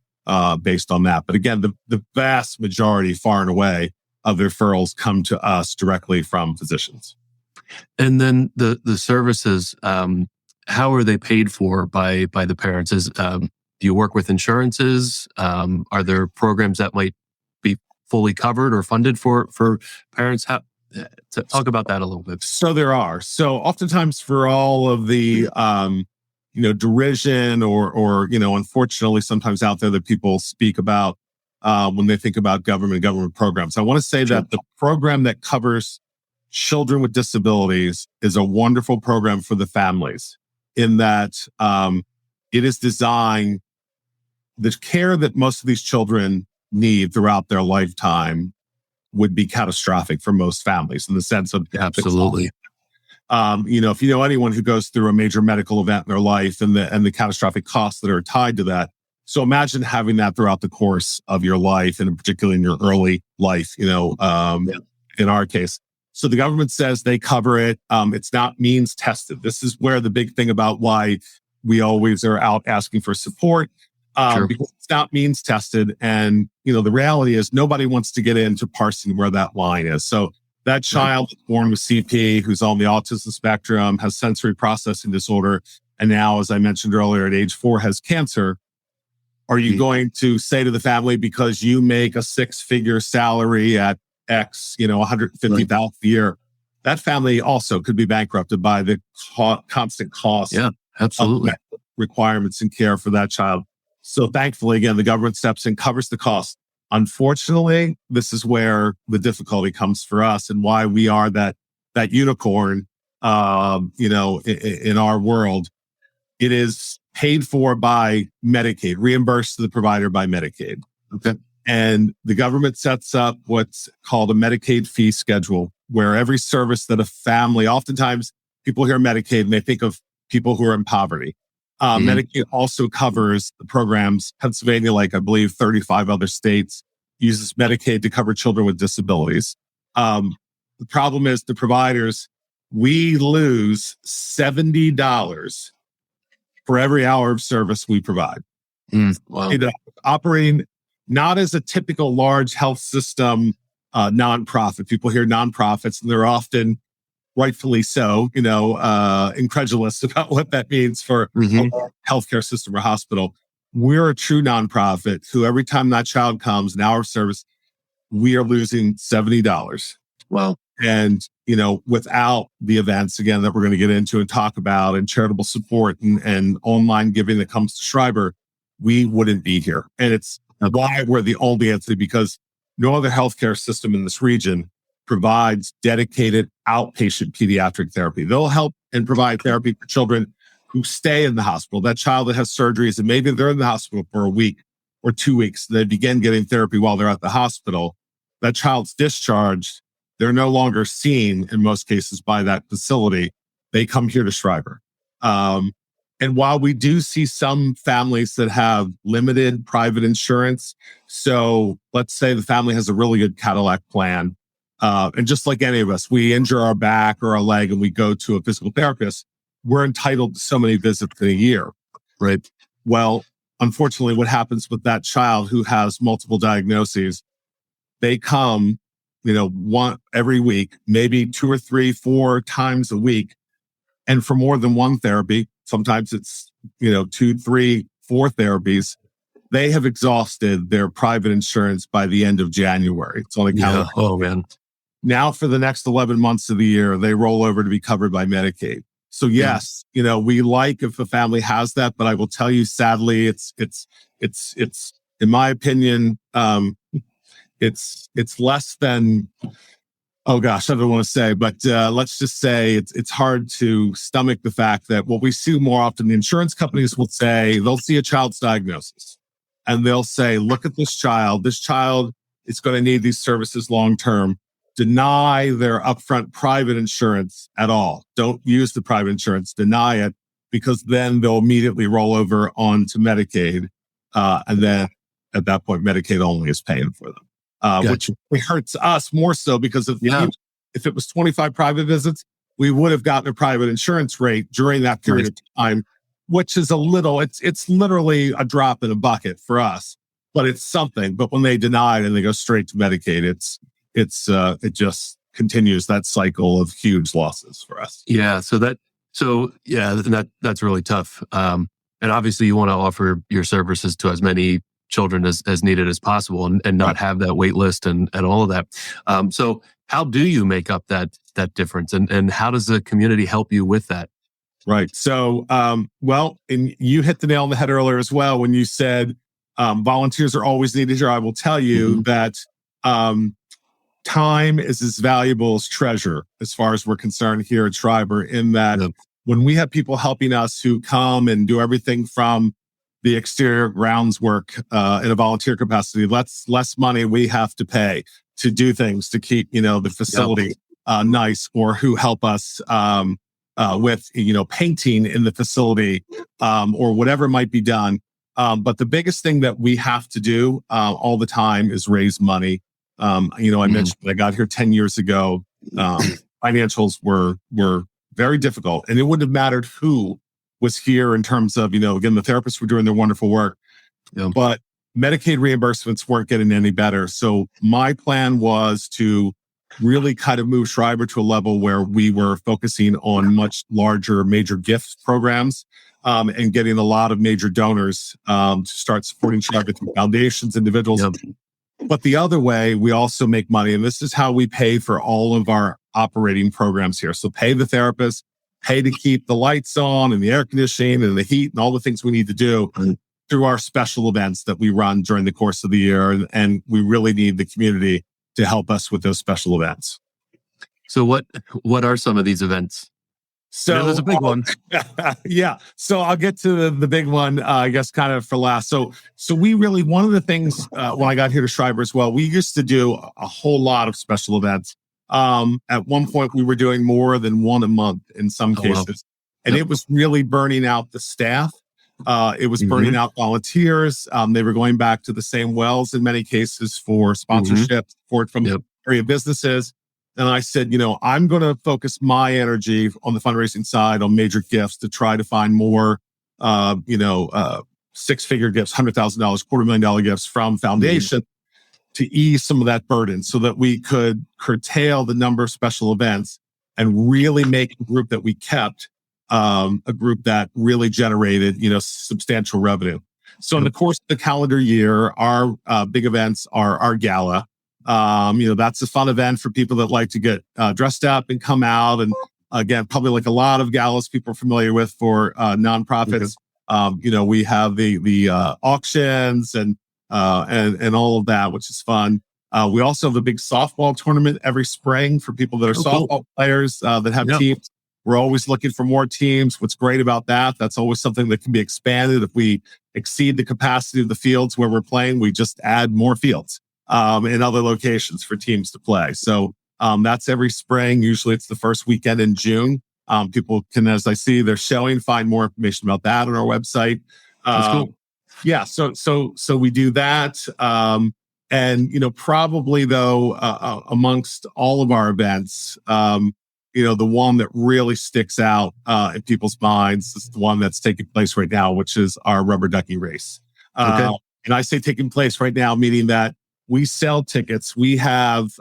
based on that. But again, the vast majority, far and away, of the referrals come to us directly from physicians. And then the services, how are they paid for by the parents? Do you work with insurances? Are there programs that might be fully covered or funded for parents? Talk about that a little bit. So there are. So oftentimes, for all of the derision or unfortunately sometimes out there that people speak about when they think about government programs, I want to say that the program that covers children with disabilities is a wonderful program for the families, in that it is designed, the care that most of these children need throughout their lifetime would be catastrophic for most families, in the sense of absolutely. If you know anyone who goes through a major medical event in their life and the catastrophic costs that are tied to that. So imagine having that throughout the course of your life, and particularly in your early life, in our case. So the government says they cover it. It's not means tested. This is where the big thing about why we always are out asking for support, because it's not means tested. And, the reality is nobody wants to get into parsing where that line is. So that child born with CP, who's on the autism spectrum, has sensory processing disorder, and now, as I mentioned earlier, at age 4 has cancer. Are you going to say to the family, because you make a 6-figure salary at X, $150,000 a year, that family also could be bankrupted by the constant cost absolutely. of requirements and care for that child. So thankfully, again, the government steps in, covers the cost. Unfortunately, this is where the difficulty comes for us and why we are that unicorn, in our world. It is paid for by Medicaid, reimbursed to the provider by Medicaid. Okay. And the government sets up what's called a Medicaid fee schedule, where every service that a family, oftentimes people hear Medicaid and they think of people who are in poverty. Medicaid also covers the programs. Pennsylvania, like I believe 35 other states, uses Medicaid to cover children with disabilities. The problem is the providers, we lose $70 for every hour of service we provide. Wow. Operating not as a typical large health system nonprofit. People hear nonprofits, and they're often, rightfully so, incredulous about what that means for a healthcare system or hospital. We're a true nonprofit who, every time that child comes, an hour of service, we are losing $70. Wow. And, without the events, again, that we're going to get into and talk about, and charitable support and online giving that comes to Schreiber, we wouldn't be here. And it's why we're the only entity, because no other healthcare system in this region provides dedicated outpatient pediatric therapy. They'll help and provide therapy for children who stay in the hospital. That child that has surgeries, and maybe they're in the hospital for a week or 2 weeks, they begin getting therapy while they're at the hospital. That child's discharged. They're no longer seen in most cases by that facility. They come here to Schreiber. And while we do see some families that have limited private insurance, so let's say the family has a really good Cadillac plan, and just like any of us, we injure our back or our leg and we go to a physical therapist, we're entitled to so many visits in a year, right? Well, unfortunately, what happens with that child who has multiple diagnoses, they come, one every week, maybe 2 or 3, 4 times a week. And for more than one therapy, sometimes it's, 2, 3, 4 therapies, they have exhausted their private insurance by the end of January. It's on a calendar. Oh, man. Now for the next 11 months of the year, they roll over to be covered by Medicaid. So yes, we like if a family has that, but I will tell you, sadly, it's in my opinion, it's less than, oh gosh, I don't want to say, but let's just say it's hard to stomach the fact that what we see more often, the insurance companies will say, they'll see a child's diagnosis and they'll say, look at this child is going to need these services long-term. Deny their upfront private insurance at all. Don't use the private insurance, deny it, because then they'll immediately roll over onto Medicaid. And then at that point, Medicaid only is paying for them. Gotcha. Which hurts us more so, because if it was 25 private visits, we would have gotten a private insurance rate during that period of time, which is it's literally a drop in a bucket for us, but it's something. But when they deny it and they go straight to Medicaid, it just continues that cycle of huge losses for us. Yeah. That's really tough. And obviously you want to offer your services to as many children as needed as possible, and not have that wait list and all of that. So how do you make up that difference, and how does the community help you with that? Right. So, and you hit the nail on the head earlier as well, when you said, volunteers are always needed here. I will tell you that, time is as valuable as treasure, as far as we're concerned here at Schreiber, in that when we have people helping us who come and do everything from the exterior grounds work in a volunteer capacity, less money we have to pay to do things to keep, the facility nice, or who help us with painting in the facility, or whatever might be done. But the biggest thing that we have to do all the time is raise money. I mentioned when I got here 10 years ago, financials were very difficult, and it wouldn't have mattered who was here in terms of, again, the therapists were doing their wonderful work, but Medicaid reimbursements weren't getting any better. So my plan was to really kind of move Schreiber to a level where we were focusing on much larger major gift programs, and getting a lot of major donors to start supporting Schreiber through foundations, individuals. But the other way, we also make money, and this is how we pay for all of our operating programs here. So pay the therapist, pay to keep the lights on and the air conditioning and the heat and all the things we need to do through our special events that we run during the course of the year. And we really need the community to help us with those special events. So what are some of these events? So there's a big one. Yeah. So I'll get to the big one, I guess, kind of for last. So we really, one of the things when I got here to Schreiber as well, we used to do a whole lot of special events. At one point, we were doing more than one a month in some cases. Wow. And it was really burning out the staff. It was burning out volunteers. They were going back to the same wells in many cases for sponsorship, support from area businesses. And I said, I'm going to focus my energy on the fundraising side on major gifts to try to find more, six-figure gifts, $100,000, $250,000 gifts from foundation to ease some of that burden so that we could curtail the number of special events and really make a group that we kept, a group that really generated, substantial revenue. So in the course of the calendar year, our big events are our gala. That's a fun event for people that like to get dressed up and come out. And again, probably like a lot of galas people are familiar with for nonprofits. We have the auctions and all of that, which is fun. We also have a big softball tournament every spring for people that are softball players that have teams. We're always looking for more teams. What's great about that, that's always something that can be expanded. If we exceed the capacity of the fields where we're playing, we just add more fields in other locations for teams to play. So that's every spring. Usually it's the first weekend in June. People can, as I see they're showing, find more information about that on our website. That's cool. Yeah. So we do that. And, probably though, amongst all of our events, the one that really sticks out in people's minds is the one that's taking place right now, which is our rubber ducky race. And I say taking place right now, meaning that we sell tickets. We have,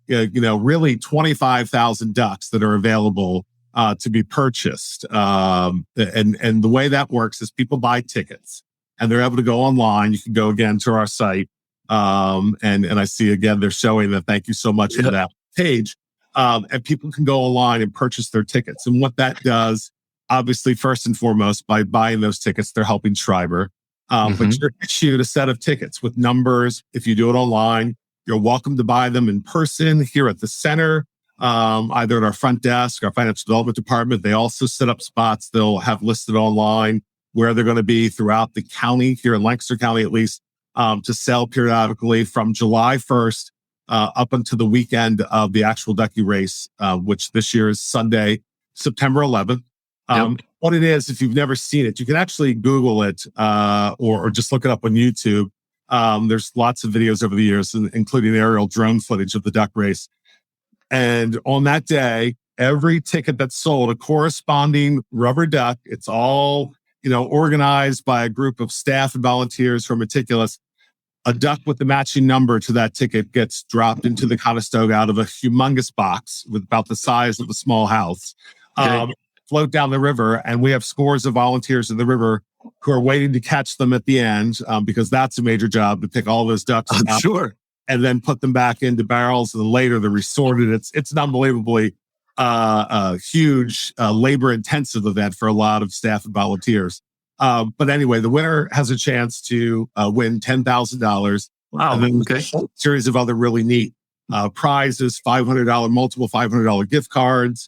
really 25,000 ducks that are available to be purchased. And the way that works is people buy tickets and they're able to go online. You can go again to our site. And I see again, they're showing that. Thank you so much for that page. And people can go online and purchase their tickets. And what that does, obviously, first and foremost, by buying those tickets, they're helping Schreiber. But you're issued a set of tickets with numbers. If you do it online, you're welcome to buy them in person here at the center, either at our front desk, our financial development department. They also set up spots they'll have listed online where they're going to be throughout the county, here in Lancaster County at least, to sell periodically from July 1st up until the weekend of the actual ducky race, which this year is Sunday, September 11th. What it is, if you've never seen it, you can actually Google it or just look it up on YouTube. There's lots of videos over the years, including aerial drone footage of the duck race. And on that day, every ticket that's sold, a corresponding rubber duck, it's all, organized by a group of staff and volunteers who are meticulous. A duck with the matching number to that ticket gets dropped into the Conestoga out of a humongous box with about the size of a small house. Float down the river, and we have scores of volunteers in the river who are waiting to catch them at the end, because that's a major job to pick all those ducks up, sure, and then put them back into barrels, and then later they're resorted. It's an unbelievably huge labor intensive event for a lot of staff and volunteers. But anyway, the winner has a chance to win $10,000. Wow. And then a series of other really neat prizes, multiple $500 gift cards.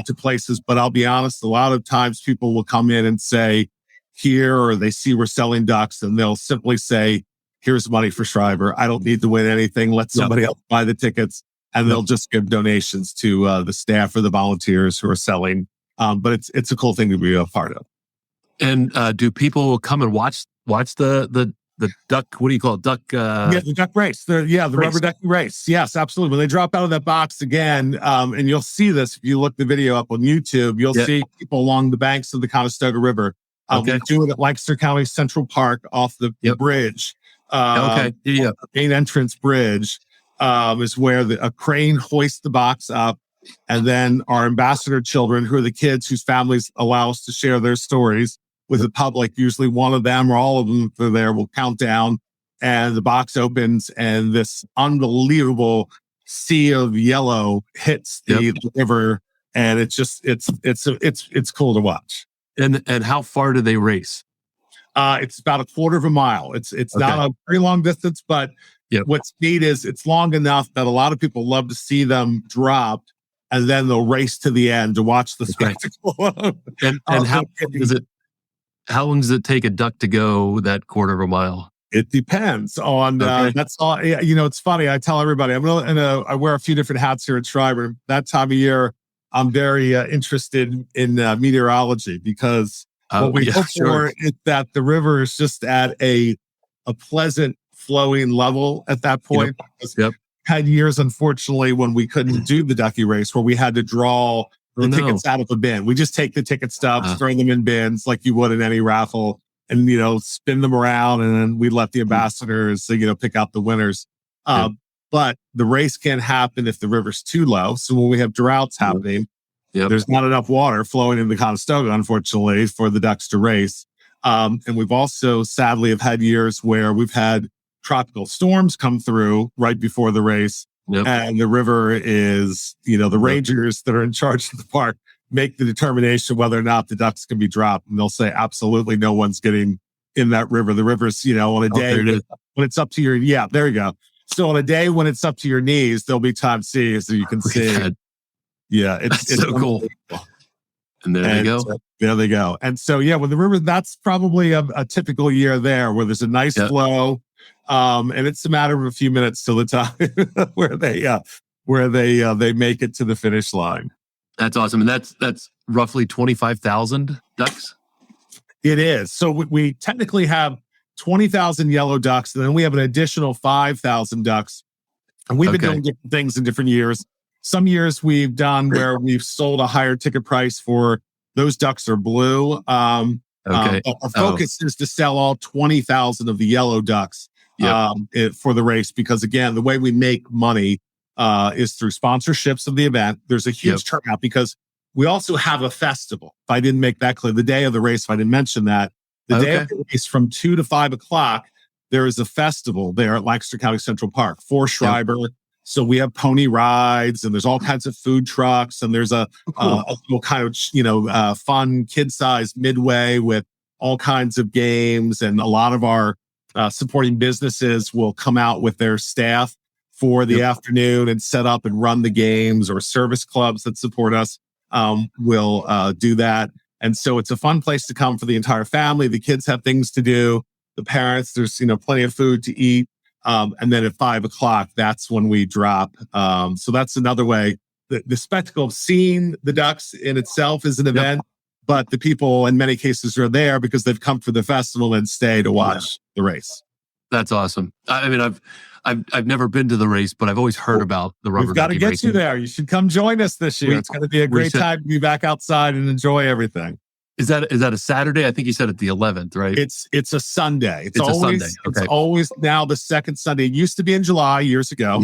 To places. But I'll be honest, a lot of times people will come in and say, here, or they see we're selling ducks and they'll simply say, here's money for Schreiber. I don't need to win anything. Let somebody else buy the tickets. and they'll just give donations to the staff or the volunteers who are selling. But it's a cool thing to be a part of. And do people come and watch the duck? What do you call it? Duck? The duck race. The rubber ducky race. Yes, absolutely. When they drop out of that box again, and you'll see this if you look the video up on YouTube, you'll see people along the banks of the Conestoga River. We do it at Lancaster County Central Park off the bridge. The main entrance bridge is where a crane hoists the box up. And then our ambassador children, who are the kids whose families allow us to share their stories with the public, usually one of them or all of them, if they're there, will count down, and the box opens, and this unbelievable sea of yellow hits the river, and it's cool to watch. And how far do they race? It's about a quarter of a mile. It's not a very long distance, but what's neat is it's long enough that a lot of people love to see them dropped, and then they'll race to the end to watch the spectacle. And how long does it take a duck to go that quarter of a mile? It depends on, that's all. It's funny. I tell everybody, I wear a few different hats here at Schreiber. That time of year, I'm very interested in meteorology, because what we hope for is that the river is just at a pleasant flowing level at that point. Had years, unfortunately, when we couldn't do the ducky race, where we had to draw the tickets out of a bin. We just take the ticket stubs, throw them in bins like you would in any raffle, and spin them around, and then we let the ambassadors pick out the winners. But the race can't happen if the river's too low. So when we have droughts happening, there's not enough water flowing in the Conestoga, unfortunately, for the ducks to race. And we've also sadly have had years where we've had tropical storms come through right before the race. And the river is, the rangers that are in charge of the park make the determination whether or not the ducks can be dropped. And they'll say, absolutely no one's getting in that river. The river's, on a day when it's up to your, there you go. So on a day when it's up to your knees, there'll be time C, so you can see. It's so cool. And there they go. There they go. And so, with the river, that's probably a typical year there, where there's a nice flow. And it's a matter of a few minutes till the time where they make it to the finish line. That's awesome. And that's roughly 25,000 ducks. It is. So we technically have 20,000 yellow ducks, and then we have an additional 5,000 ducks. And we've been doing different things in different years. Some years we've done where we've sold a higher ticket price for those ducks are blue. Our focus is to sell all 20,000 of the yellow ducks for the race, because again, the way we make money is through sponsorships of the event. There's a huge turnout because we also have a festival. If I didn't make that clear, the day of the race, if I didn't mention that, the day of the race from 2 to 5 o'clock, there is a festival there at Lancaster County Central Park for Schreiber. So we have pony rides, and there's all kinds of food trucks, and there's a little kind of fun kid-sized midway with all kinds of games, and a lot of our supporting businesses will come out with their staff for the afternoon and set up and run the games, or service clubs that support us will do that. And so it's a fun place to come for the entire family. The kids have things to do. The parents, there's plenty of food to eat. And then at 5 o'clock, that's when we drop. So that's another way. The spectacle of seeing the ducks in itself is an event, but the people in many cases are there because they've come for the festival and stay to watch the race. That's awesome. I mean, I've never been to the race, but I've always heard about the rubber. We've got to get you there. You should come join us this year. It's going to be a great time to be back outside and enjoy everything. Is that a Saturday? I think you said it the 11th, right? It's a Sunday. It's always a Sunday. Okay. It's always now the second Sunday. It used to be in July years ago.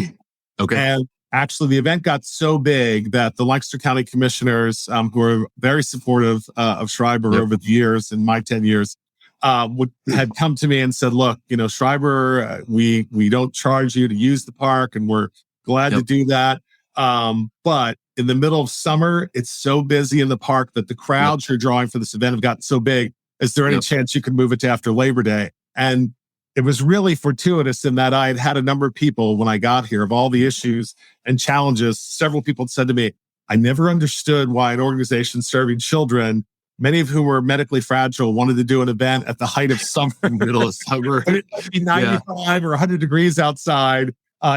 And actually, the event got so big that the Lancaster County commissioners, who are very supportive of Schreiber over the years, in my 10 years, had come to me and said, look, Schreiber, we don't charge you to use the park, and we're glad to do that. But in the middle of summer, it's so busy in the park that the crowds you're drawing for this event have gotten so big. Is there any chance you could move it to after Labor Day? And it was really fortuitous in that I had had a number of people when I got here, of all the issues and challenges. Several people had said to me, I never understood why an organization serving children, many of whom were medically fragile, wanted to do an event at the height of summer. Middle of summer. It'd be 95 or 100 degrees outside.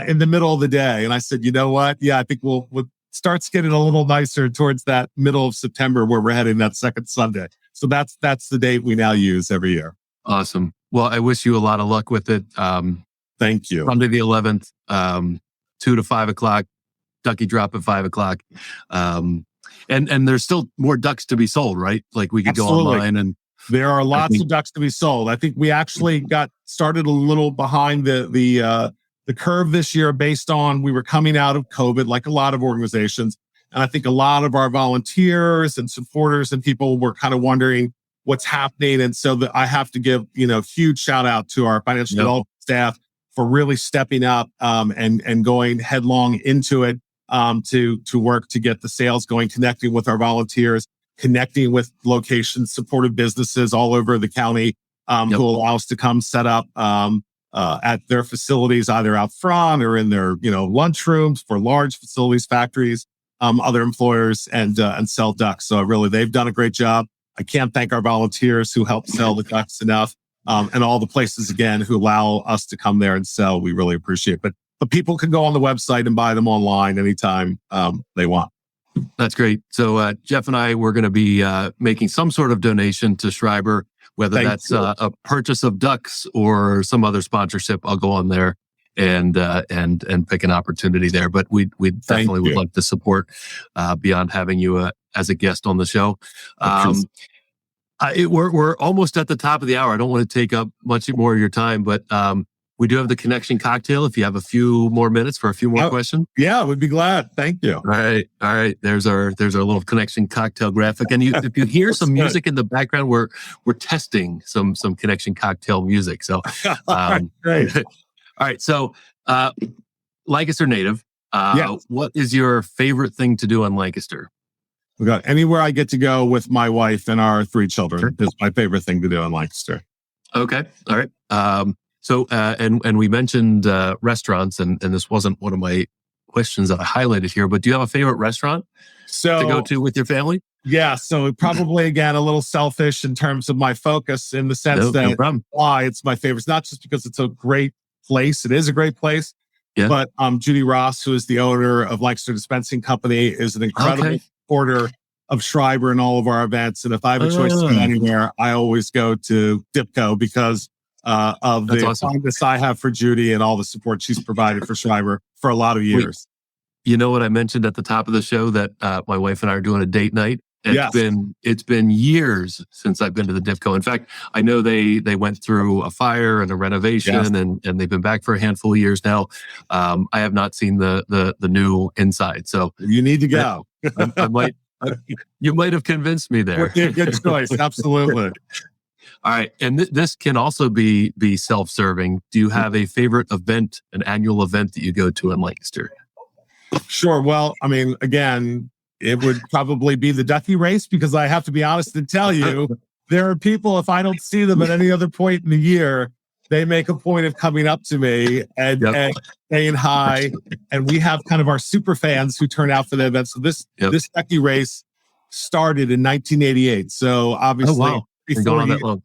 in the middle of the day. And I said, you know what? Yeah, I think we'll starts getting a little nicer towards that middle of September where we're heading that second Sunday. So that's the date we now use every year. Awesome. Well, I wish you a lot of luck with it. Thank you. Sunday the 11th, 2 to 5 o'clock, ducky drop at 5 o'clock. And there's still more ducks to be sold, right? Like we could Absolutely. go online and there are lots of ducks to be sold. I think we actually got started a little behind the curve this year based on we were coming out of COVID, like a lot of organizations. And I think a lot of our volunteers and supporters and people were kind of wondering what's happening. And so I have to give, huge shout out to our financial development staff for really stepping up and going headlong into it to work to get the sales going, connecting with our volunteers, connecting with locations, supportive businesses all over the county who allow us to come set up at their facilities, either out front or in their lunchrooms for large facilities, factories, other employers, and sell ducks. So really, they've done a great job. I can't thank our volunteers who help sell the ducks enough, and all the places again who allow us to come there and sell. We really appreciate it. But people can go on the website and buy them online anytime they want. That's great. So Jeff and I, we're going to be making some sort of donation to Schreiber, whether that's a purchase of ducks or some other sponsorship. I'll go on there and pick an opportunity there. But we definitely would like to support beyond having you as a guest on the show. We're almost at the top of the hour. I don't want to take up much more of your time, but we do have the connection cocktail. If you have a few more minutes for a few more questions. Yeah, we'd be glad. Thank you. All right. There's our little connection cocktail graphic. And if you hear some music in the background, we're testing some connection cocktail music. So, great. All right. So, Lancaster native. What is your favorite thing to do on Lancaster? We got anywhere I get to go with my wife and our 3 children is my favorite thing to do in Lancaster. Okay. All right. So, and we mentioned restaurants, and this wasn't one of my questions that I highlighted here, but do you have a favorite restaurant to go to with your family? Yeah. So probably, again, a little selfish in terms of my focus in the sense that why it's my favorite. It's not just because it's a great place. It is a great place. Yeah. But Judy Ross, who is the owner of Lancaster Dispensing Company, is an incredible supporter of Schreiber and all of our events. And if I have a choice to go anywhere, I always go to Dipco because of the fondness I have for Judy and all the support she's provided for Schreiber for a lot of years. You know what I mentioned at the top of the show that my wife and I are doing a date night? It's been years since I've been to the Dipco. In fact, I know they went through a fire and a renovation and they've been back for a handful of years now. I have not seen the new inside. So you need to go. I might. You might have convinced me there. Good choice. Absolutely. All right. And this can also be self-serving. Do you have a favorite event, an annual event that you go to in Lancaster? Sure. Well, I mean, again, it would probably be the ducky race because I have to be honest and tell you, there are people, if I don't see them at any other point in the year, they make a point of coming up to me and saying hi. And we have kind of our super fans who turn out for the event. So this ducky race started in 1988. So obviously, before that long.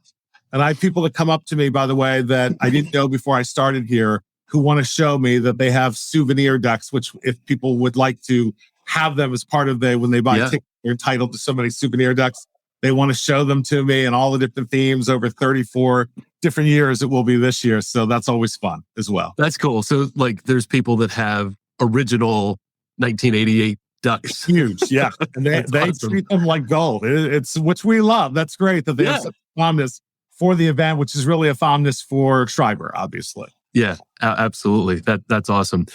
And I have people that come up to me, by the way, that I didn't know before I started here, who want to show me that they have souvenir ducks, which if people would like to have them as part of when they buy tickets, they're entitled to so many souvenir ducks. They want to show them to me and all the different themes over 34 different years it will be this year. So that's always fun as well. That's cool. So like there's people that have original 1988 ducks. It's huge. Yeah. And they awesome. Treat them like gold. It's which we love. That's great that they have such fondness for the event, which is really a fondness for Schreiber, obviously. Yeah, absolutely. That's awesome.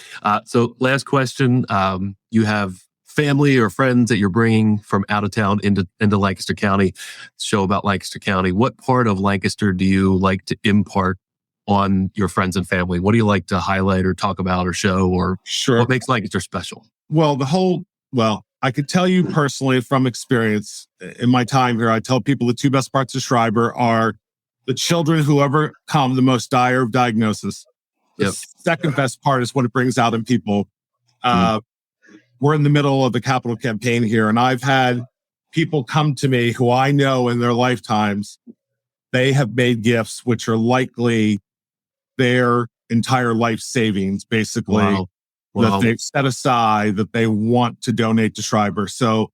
So last question, you have family or friends that you're bringing from out of town into Lancaster County, show about Lancaster County. What part of Lancaster do you like to impart on your friends and family? What do you like to highlight or talk about or show or what makes Lancaster special? Well, I could tell you personally from experience in my time here, I tell people the 2 best parts of Schreiber are the children who ever come the most dire of diagnosis. The second best part is what it brings out in people. We're in the middle of the capital campaign here, and I've had people come to me who I know in their lifetimes, they have made gifts which are likely their entire life savings, basically, Wow. that they've set aside that they want to donate to Schreiber. So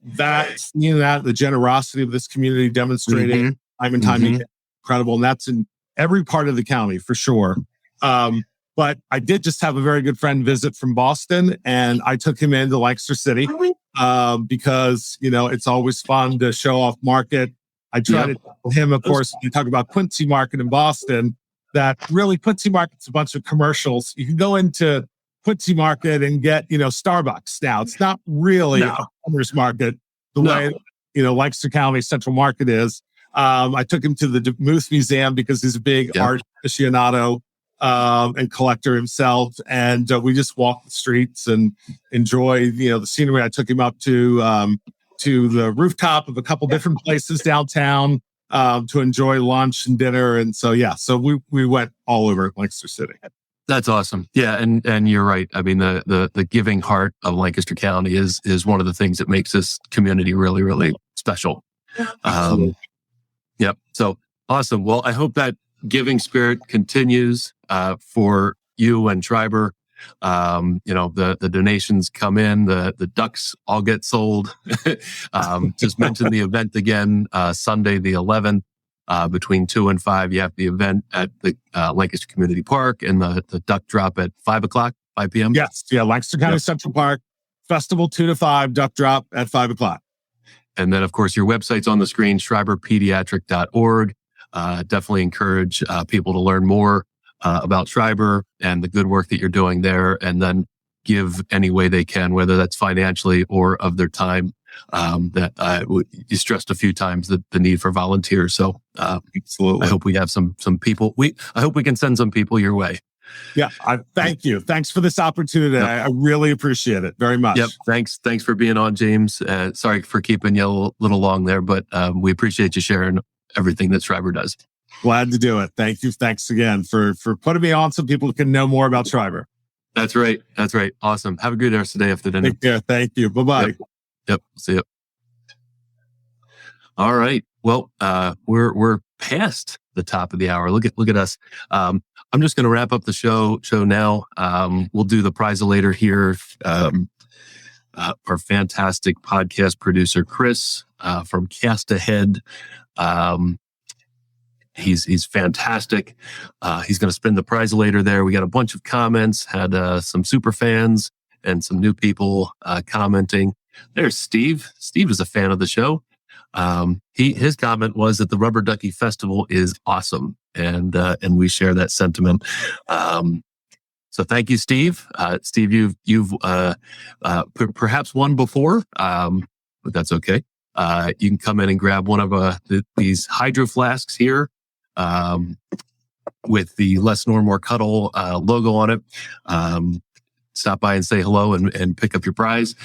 that's, the generosity of this community demonstrated time and time again, incredible. And that's in every part of the county for sure. But I did just have a very good friend visit from Boston, and I took him into Lancaster City because, it's always fun to show off market. I try to tell him, of course, when you talk about Quincy Market in Boston, that really Quincy Market's a bunch of commercials. You can go into Quincy Market and get, Starbucks now. It's not really a farmer's market the way, Lancaster County Central Market is. I took him to the Muth Museum because he's a big art aficionado and collector himself. And we just walked the streets and enjoy, the scenery. I took him up to the rooftop of a couple different places downtown to enjoy lunch and dinner. And so, so we went all over Lancaster City. That's awesome. Yeah. And you're right. I mean, the giving heart of Lancaster County is one of the things that makes this community really, really special. Yep. So awesome. Well, I hope that giving spirit continues for you and Schreiber. The donations come in, the ducks all get sold. Just mention the event again, Sunday, the 11th, between 2 and 5, you have the event at the Lancaster Community Park, and the duck drop at 5 p.m. Yes. Yeah. Lancaster County Central Park Festival, 2 to 5, duck drop at 5 o'clock. And then, of course, your website's on the screen, schreiberpediatric.org. Definitely encourage people to learn more about Schreiber and the good work that you're doing there, and then give any way they can, whether that's financially or of their time. You stressed a few times the need for volunteers. So absolutely, I hope we have some people. I hope we can send some people your way. Yeah, thank you. Thanks for this opportunity. Yep. I really appreciate it very much. Yep. Thanks for being on, James. Sorry for keeping you a little long there, but we appreciate you sharing everything that Schreiber does. Glad to do it. Thank you. Thanks again for putting me on so people can know more about Schreiber. That's right. Awesome. Have a good rest of the day after dinner. Take care. Thank you. Bye-bye. Yep. See you. All right. Well, we're past the top of the hour. Look at us. I'm just going to wrap up the show now. We'll do the prize-a-later here. Our fantastic podcast producer, Chris, from Cast Ahead. He's fantastic. He's going to spin the prize-a-later there. We got a bunch of comments, had some super fans and some new people commenting. There's Steve. Steve is a fan of the show. His comment was that the Rubber Ducky Festival is awesome, and we share that sentiment. So thank you, Steve. Steve, you've perhaps won before, but that's okay. You can come in and grab one of these hydro flasks here with the Less Nor More Cuddle logo on it. Stop by and say hello and pick up your prize.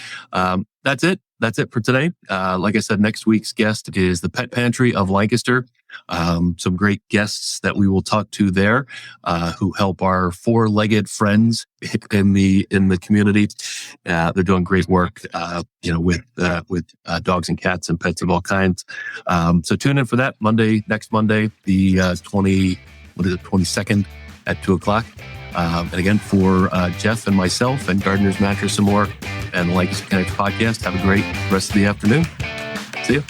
That's it. That's it for today. Like I said, next week's guest is the Pet Pantry of Lancaster. Some great guests that we will talk to there, who help our four-legged friends in the community. They're doing great work, with dogs and cats and pets of all kinds. So tune in for that next Monday, the 22nd at 2:00. And again, for Jeff and myself and Gardener's Mattress and More and the Lancaster Connect podcast, have a great rest of the afternoon. See you.